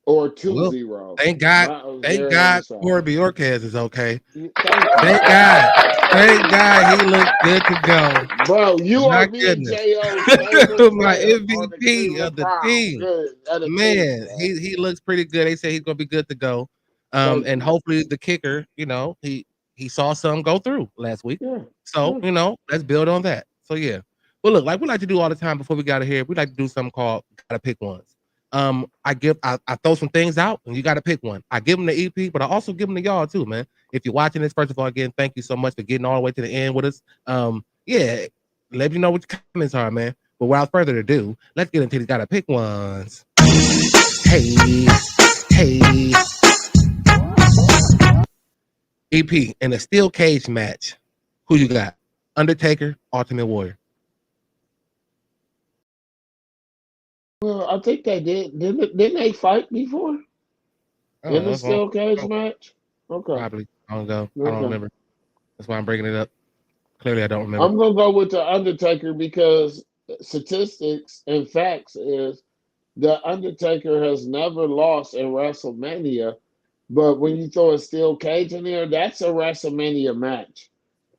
or Well, 2-0. thank God. That was Thank very on the God side. Corey Bjorquez is okay. Thank Thank God. Thank God he looks good to go. Bro, you My are me and goodness. J.O.'s favorite My player on the MVP Cleveland of the Browns. team. Yeah, of the team, Man, bro. he looks pretty good. They say he's gonna be good to go. Thank And you. hopefully the kicker, he saw some go through last week. Yeah. So, let's build on that. So yeah. Well, look, like we like to do all the time before we got here, we like to do something called gotta pick ones. I throw some things out and you gotta pick one. I give them the EP, but I also give them to y'all too, man. If you're watching this, first of all, again, thank you so much for getting all the way to the end with us. Yeah, let me know what your comments are, man. But without further ado, let's get into these gotta pick ones. Hey, hey. EP in a steel cage match. Who you got? Undertaker, Ultimate Warrior. Well, I think they did. Didn't they fight before in the That's long steel cage ago, match? Okay. probably long ago. I don't Okay. remember. That's why I'm breaking it up. Clearly, I don't remember. I'm gonna go with the Undertaker because statistics and facts is the Undertaker has never lost in WrestleMania. But when you throw a steel cage in there, that's a WrestleMania match.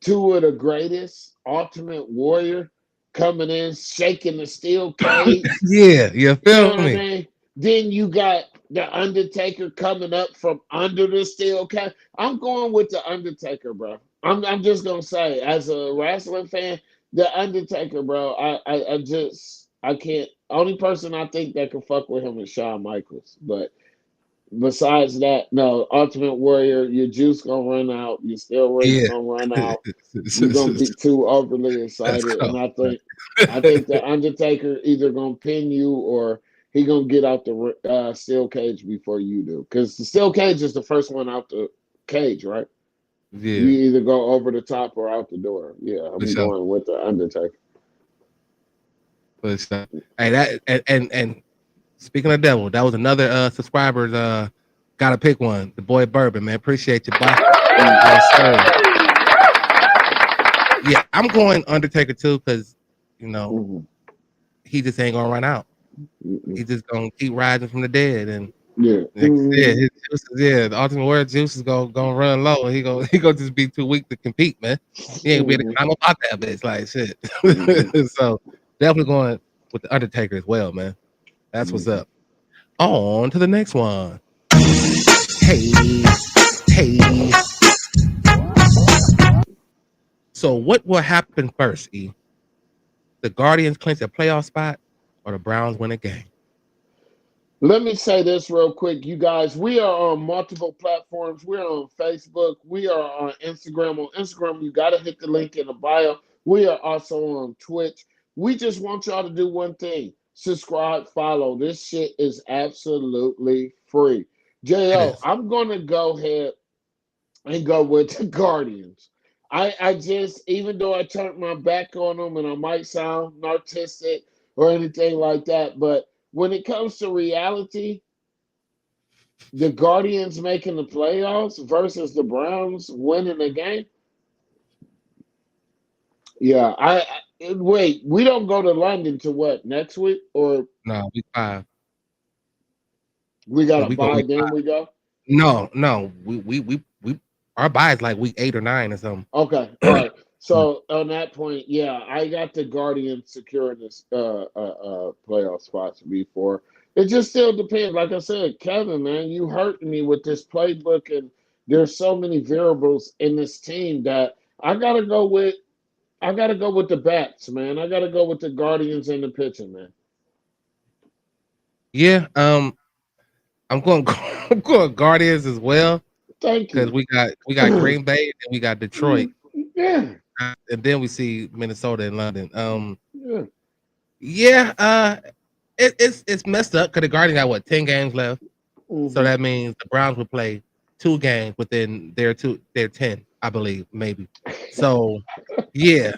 Two of the greatest, Ultimate Warrior coming in, shaking the steel cage. Yeah, you You know feel what I me? mean? Then you got the Undertaker coming up from under the steel cage. I'm going with the Undertaker, bro. I'm just gonna say, as a wrestling fan, the Undertaker, bro. I can't. Only person I think that can fuck with him is Shawn Michaels, but besides that, no, Ultimate Warrior, your juice gonna run out, your steroids Yeah. gonna run out. You're gonna be too overly Let's excited, and go. I think the Undertaker either gonna pin you or he gonna get out the steel cage before you do, because the steel cage is the first one out the cage, right? You Yeah, either go over the top or out the door. Yeah, for I'm sure. going with the Undertaker. But hey, that and speaking of devil, that was another subscriber's gotta pick one. The boy Bourbon, man. Appreciate you, bye. Yes, sir. Yeah, I'm going Undertaker too, because you know Mhm. he just ain't gonna run out. Mhm. He just gonna keep rising from the dead, and Yeah. like I said, Mhm. his juices, yeah, the ultimate word juice is gonna run low. He gonna just be too weak to compete, man. He ain't gonna be able to Mhm. climb up out that bitch like shit. Mhm. So definitely going with the Undertaker as well, man. That's what's Mhm. up. On to the next one. Hey, hey. So what will happen first, E? The Guardians clinch a playoff spot or the Browns win a game? Let me say this real quick, you guys. We are on multiple platforms. We're on Facebook. We are on Instagram. On Instagram, you got to hit the link in the bio. We are also on Twitch. We just want y'all to do one thing: subscribe, follow. This shit is absolutely free. It Jo, is. I'm gonna go ahead and go with the Guardians. I just, even though I turned my back on them and I might sound narcissistic or anything like that, but when it comes to reality, the Guardians making the playoffs versus the Browns winning the game. Yeah, wait. We don't go to London to what next week, or No, week 5. we got Yeah, to we go buy week then 5. we go. No. We our buy is like week 8 or 9 or something. Okay, all right. So on that point, yeah, I got the Guardians securing this playoff spots before. It just still depends. Like I said, Kevin, man, you hurt me with this playbook, and there's so many variables in this team that I gotta go with. I gotta go with the bats, man. I gotta go with the Guardians and the pitching, man. Yeah, I'm going I'm going Guardians as well Thank because you. we got Green Bay and we got Detroit, Yeah, and then we see Minnesota and London. yeah. Yeah, it's messed up because the Guardians got what 10 games left, so Hmm. that means the Browns will play 2 games within their 10, I believe, maybe. So yeah.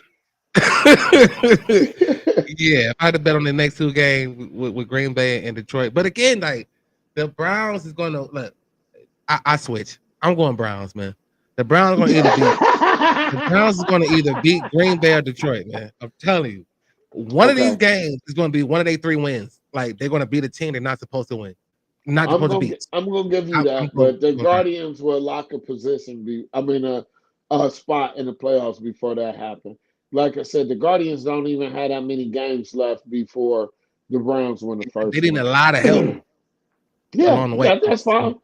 Yeah, if I had to bet on the next 2 games with Green Bay and Detroit, but again, like the Browns is going to look. I switch. I'm going Browns, man. The Browns are going to either beat the Browns is going to either beat Green Bay or Detroit, man. I'm telling you, one of these Okay. games is going to be one of their 3 wins. Like they're going to beat a team they're not supposed to win, not supposed to beat. I'm gonna give you I'm that, going but the Browns. Guardians will lock a position. A spot in the playoffs before that happened. Like I said, the Guardians don't even have that many games left before the Browns win the They first need a one. lot of help Yeah, along the way. that's So, fine.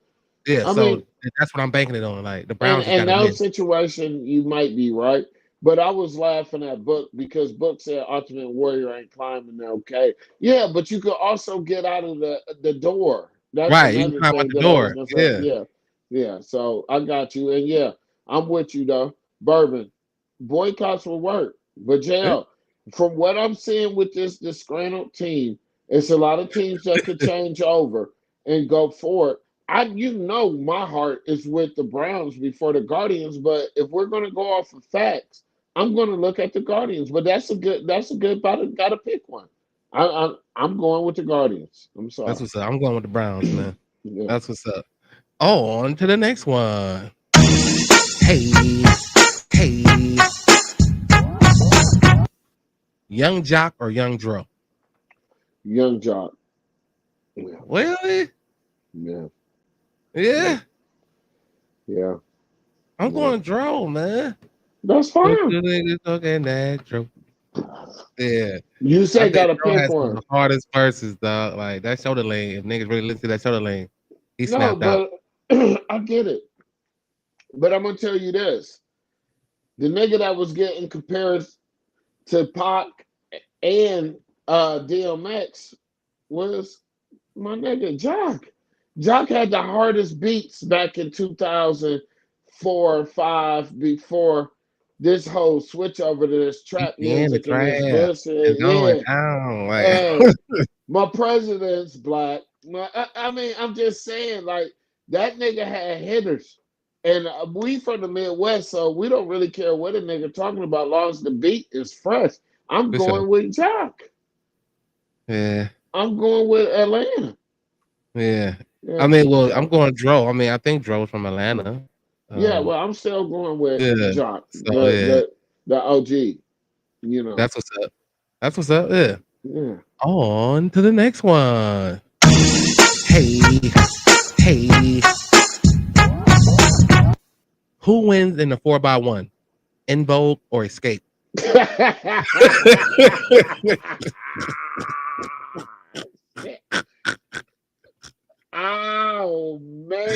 yeah, I so mean, that's what I'm banking it on. Like the and Browns just got in to those win. situation, you might be right. But I was laughing at Book because Book said Ultimate Warrior ain't climbing there. Okay, yeah, but you could also get out of the door. That's Right, you can another climb out thing the that I was door. gonna say. Yeah. Yeah, yeah. So I got you, and yeah, I'm with you though. Bourbon boycotts will work, but Yeah. JL, from what I'm seeing with this disgruntled team, it's a lot of teams that could change over and go forward. My heart is with the Browns before the Guardians, but if we're gonna go off of facts, I'm gonna look at the Guardians. But that's a good gotta pick one. I'm going with the Guardians. I'm That's sorry. what's up. I'm going with the Browns, man. Yeah. That's what's up. On to the next one. Hey, hey. Young Jock or Young Dro? Young Jock. Yeah, Really? yeah, yeah, Yeah. yeah, I'm yeah. going Dro, man. That's What fine. you niggas talking that Dro? Yeah. You I say think gotta Dro pick has some of one. the hardest verses, dog. Like that shoulder lane. If niggas really listen to that shoulder lane, he No, snapped out. but I get it. But I'm gonna tell you this: the nigga that was getting compared to Pac and DMX was my nigga Jock. Jock had the hardest beats back in 2004 or 5 before this whole switch over to this He trap in the music and this trap bullshit. and going Yeah. down. Like Hey, my president's black. I mean, I'm just saying, like, that nigga had hitters. And we from the Midwest, so we don't really care what a nigga talking about, as long as the beat is fresh. I'm for sure. going with Jock. Yeah. I'm going with Atlanta. Yeah. Yeah, I mean, well, I'm going Dro. I mean, I think Dro's from Atlanta. yeah. Well, I'm still going with Yeah. Jock, So yeah, the OG. You know. that's what's up. That's what's up. Yeah. Yeah. On to the next one. Hey, hey. Who wins in the 4x1? In Vogue or Escape? Oh man,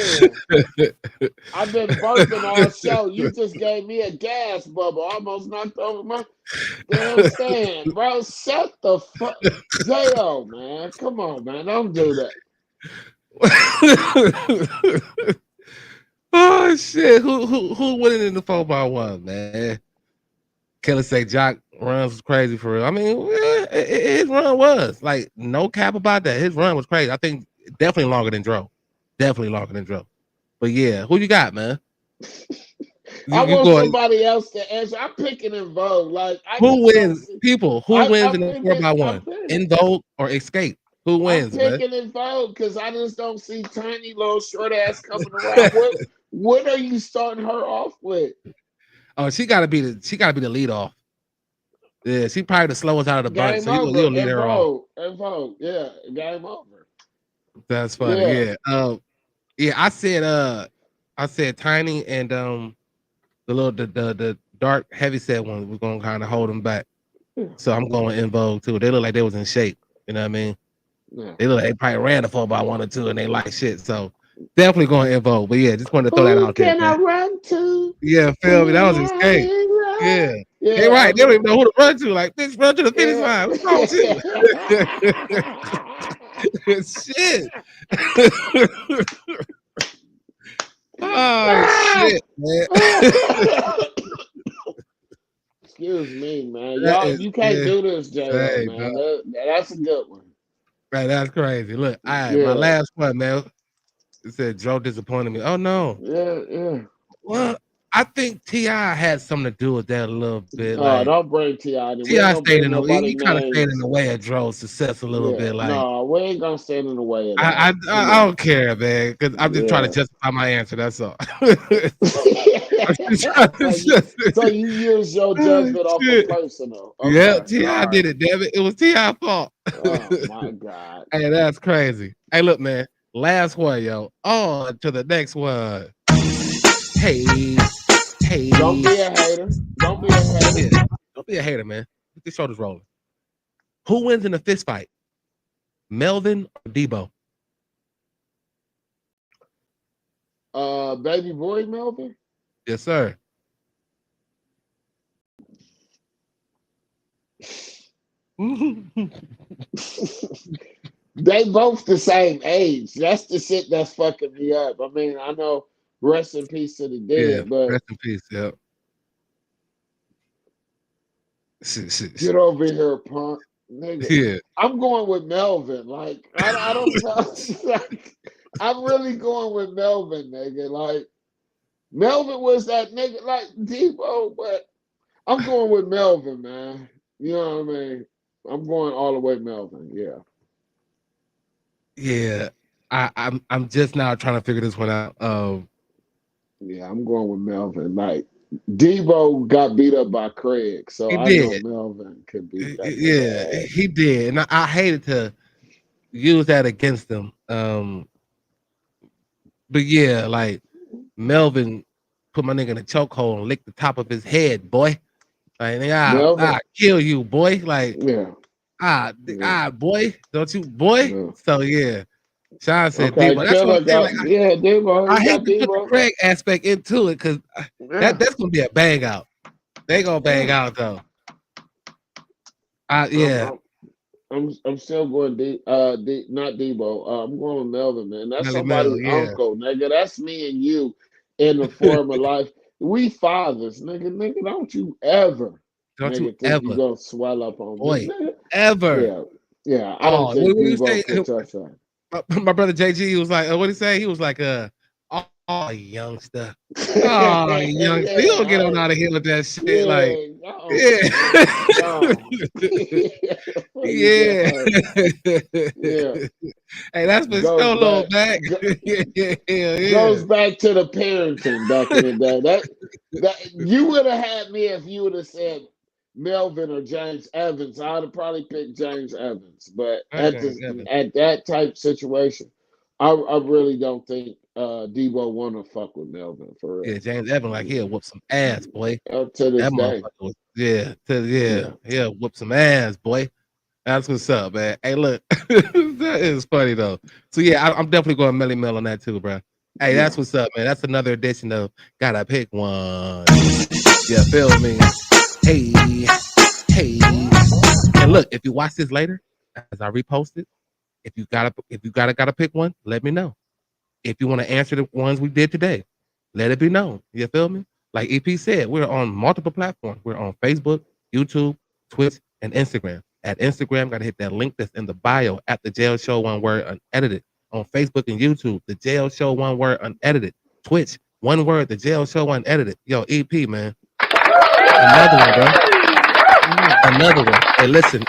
I've been burping all show. You just gave me a gas bubble, almost knocked over my damn stand, bro. Shut the fuck, Jo, man. Come on, man. Don't do that. Oh shit! Who winning in the 4x1, man? Killer say Jock runs was crazy for real. I mean, his run was like no cap about that. His run was crazy. I think definitely longer than Dro. Definitely longer than Dro. But yeah, who you got, man? I You want going? somebody else to answer. I'm picking in Vogue. Like I Who just don't wins? see. People, who wins in the I'm 4x1? In Vogue or Escape? Who I'm wins, man? picking in Vogue because I just don't see tiny little short ass coming around. What are you starting her off with? Oh, she gotta be the lead off. Yeah, she probably the slowest out of the bunch. Game So over. you'll lead her off. In Vogue. Yeah, game over. That's funny. Yeah. Yeah. I said Tiny and the dark heavy set one was gonna kind of hold them back. So I'm going In Vogue too. They look like they was in shape. You know what I mean? Yeah. They look like they probably ran the 4x1 or 2 and they like shit. So definitely going In Vogue. But yeah, just wanted to throw that out there, Can I man. run to? Yeah, feel me. That was Escape. Yeah. They right. They don't even know who to run to. Like, bitch, run to the finish line. What's wrong with you? Shit. Oh shit, man. Excuse me, man. Y'all, you can't do this, J.O., man. That's a good one. Right, that's crazy. Look, all right, my last one, man. It said Joe disappointed me. Oh no. Yeah. Well, I think T.I. had something to do with that a little bit. Like Don't bring T.I. T.I. stayed in the way. He kind of stayed in the way of Dro's success a little bit. Like, no, we ain't gonna stand in the way of I that. I don't care, man, because I'm just trying to justify my answer. That's all. So you use your judgment off of personal. Okay. Yeah, T.I. did it, damn it. It was T.I. fault. Oh my God. Hey, that's crazy. Hey, look, man. Last one, yo. On to the next one. Hey. Don't be a hater. Don't be a hater. Yeah. Don't be a hater, man. Get your shoulders rolling. Who wins in a fist fight? Melvin or Debo? Baby boy Melvin? Yes, sir. They both the same age. That's the shit that's fucking me up. I mean, I know rest in peace to the dead, but rest in peace, yep. Get over here, punk. Nigga. Yeah. I'm going with Melvin. Like, I don't know. Like, I'm really going with Melvin, nigga. Like, Melvin was that nigga like Debo, but I'm going with Melvin, man. You know what I mean? I'm going all the way Melvin, yeah. Yeah. I'm just now trying to figure this one out. Yeah, I'm going with Melvin. Like, Debo got beat up by Craig, so I know Melvin could beat that. Yeah, he did. And I hated to use that against him. But yeah, like Melvin put my nigga in a chokehold and licked the top of his head, boy. Like, nigga, I kill you, boy. Like, boy, don't you, boy? Yeah. So yeah. Sean said Debo. That's what I'm saying. Like, Debo. I hate to put the Craig aspect into it because that's gonna be a bang out. They gonna bang out though. Yeah. I'm still going not Debo. I'm going with Melvin, man. That's somebody's uncle, nigga. That's me and you in the form of life. We fathers, nigga. Don't you ever think you're gonna swell up on me, nigga. Ever. Yeah. I don't think Debo can touch that. My brother JG was like, what did he say? He was like, all Oh, youngster. Oh, youngster. You don't get on out of here with that shit. Like, Yeah. Hey, that's been Goes so long back- back. Yeah. Goes back to the parenting back in the day. That you would have had me if you would have said Melvin or James Evans. I would have probably picked James Evans. But at that type situation, I really don't think Debo want to fuck with Melvin for real. Yeah, James Evans, like, he'll whoop some ass, boy. To this That day. motherfucker was, he'll whoop some ass, boy. That's what's up, man. Hey, look, that is funny though. So yeah, I'm definitely going Melly Mel on that too, bro. Hey, that's what's up, man. That's another edition of Gotta Pick One. Yeah, feel me? Hey. And look, if you watch this later, as I repost it, if you gotta pick one, let me know. If you want to answer the ones we did today, let it be known. You feel me? Like EP said, we're on multiple platforms. We're on Facebook, YouTube, Twitch, and Instagram. At Instagram, gotta hit that link that's in the bio at the Jail Show, one word, unedited. On Facebook and YouTube, the Jail Show, one word, unedited. Twitch, one word, the Jail Show, unedited. Yo, EP, man. Another one, bro. Another one. Hey, listen,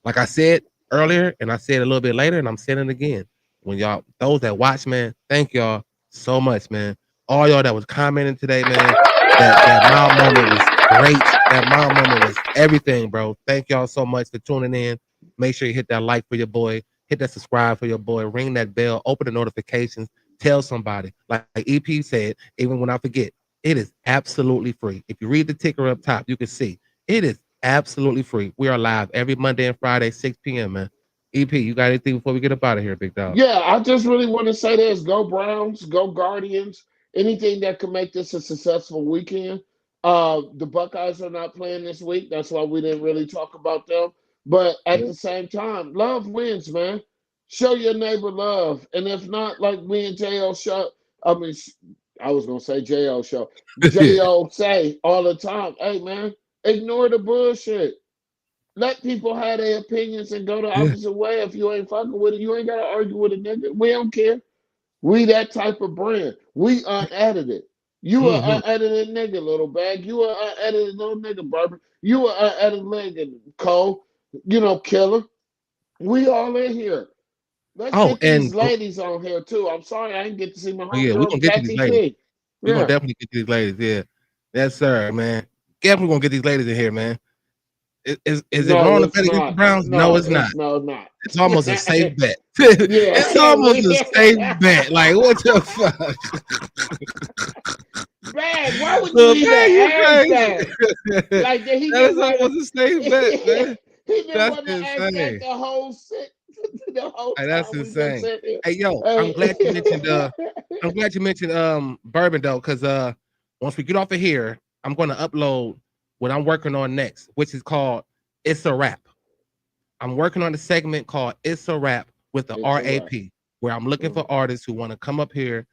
like I said earlier, and I said a little bit later, and I'm saying it again. When y'all, those that watch, man, thank y'all so much, man. All y'all that was commenting today, man. That mile moment was great. That mile moment was everything, bro. Thank y'all so much for tuning in. Make sure you hit that like for your boy. Hit that subscribe for your boy. Ring that bell. Open the notifications. Tell somebody. Like EP said, even when I forget, it is absolutely free. If you read the ticker up top, you can see it is absolutely free. We are live every Monday and Friday, 6 p.m., man. EP, you got anything before we get up out of here, big dog? Yeah, I just really want to say this. Go Browns, go Guardians. Anything that can make this a successful weekend. The Buckeyes are not playing this week. That's why we didn't really talk about them. But at the same time, love wins, man. Show your neighbor love. And if not, like me and J.O. show, I was going to say J.O. show. J.O. say all the time, hey, man, ignore the bullshit. Let people have their opinions and go the opposite way. If you ain't fucking with it, you ain't got to argue with a nigga. We don't care. We that type of brand. We unedited. You an unedited nigga, little bag. You an unedited little nigga, Barbara. You an unedited nigga, Cole. Killer. We all in here. Let's get these ladies on here too. I'm sorry I didn't get to see my homegirl. We're gonna get to these ladies. We're gonna definitely get to these ladies. Yeah, yes, sir, man. Definitely gonna get these ladies in here, man. Is it wrong to bet against the Browns? No, it's not. No, not. It's almost a safe bet. It's almost a safe bet. Like, what the fuck? Man, why would you even ask that? Like, that is almost a safe bet, man. He didn't want to ask that the whole shit. Hey, that's insane. Hey, yo, I'm glad you mentioned bourbon though, because once we get off of here, I'm going to upload what I'm working on next, which is called It's a Rap. I'm working on a segment called It's a Rap with the RAP, where I'm looking for artists who want to come up here,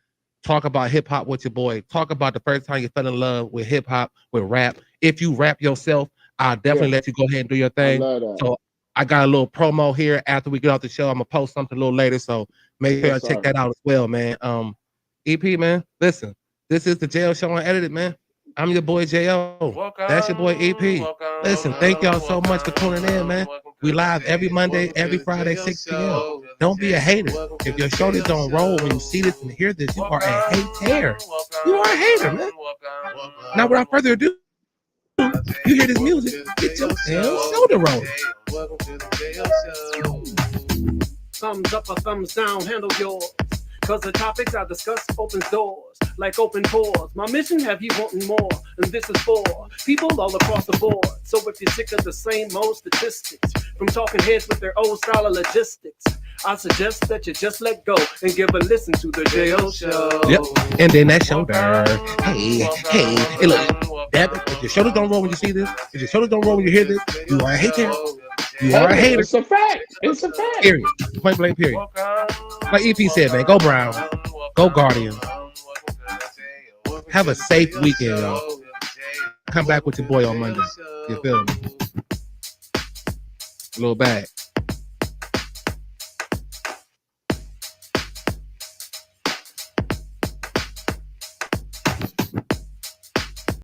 talk about hip hop with your boy, talk about the first time you fell in love with hip hop, with rap. If you rap yourself, I'll definitely let you go ahead and do your thing. So I got a little promo here after we get off the show. I'm gonna post something a little later, so make sure you check that out as well, man. EP, man, listen, this is the Jail Show Unedited, man. I'm your boy J.O. That's your boy EP. Listen, thank y'all so much for tuning in, man. We live every Monday, every Friday, 6 p.m. Don't be a hater. If your shoulders don't roll when you see this and hear this, you are a hater. You are a hater, man. Now, without further ado, you hear this music, get your shoulder rolling. Thumbs up or thumbs down, handle yours. Cause the topics I discuss opens doors, like open pores. My mission have you wanting more, and this is for people all across the board. So if you're sick of the same old statistics, from talking heads with their old style of logistics, I suggest that you just let go and give a listen to the J.O. Show. Yep, and then that shoulder. Hey, look, damn it, if your shoulders don't roll when you see this, if your shoulders don't roll when you hear this, you are a hater. You are a hater. It's a fact. It's a fact. Period. Point blank, period. Like EP said, man, go Browns, go Guardians. Have a safe weekend, y'all. Come back with your boy on Monday. You feel me? A little bag.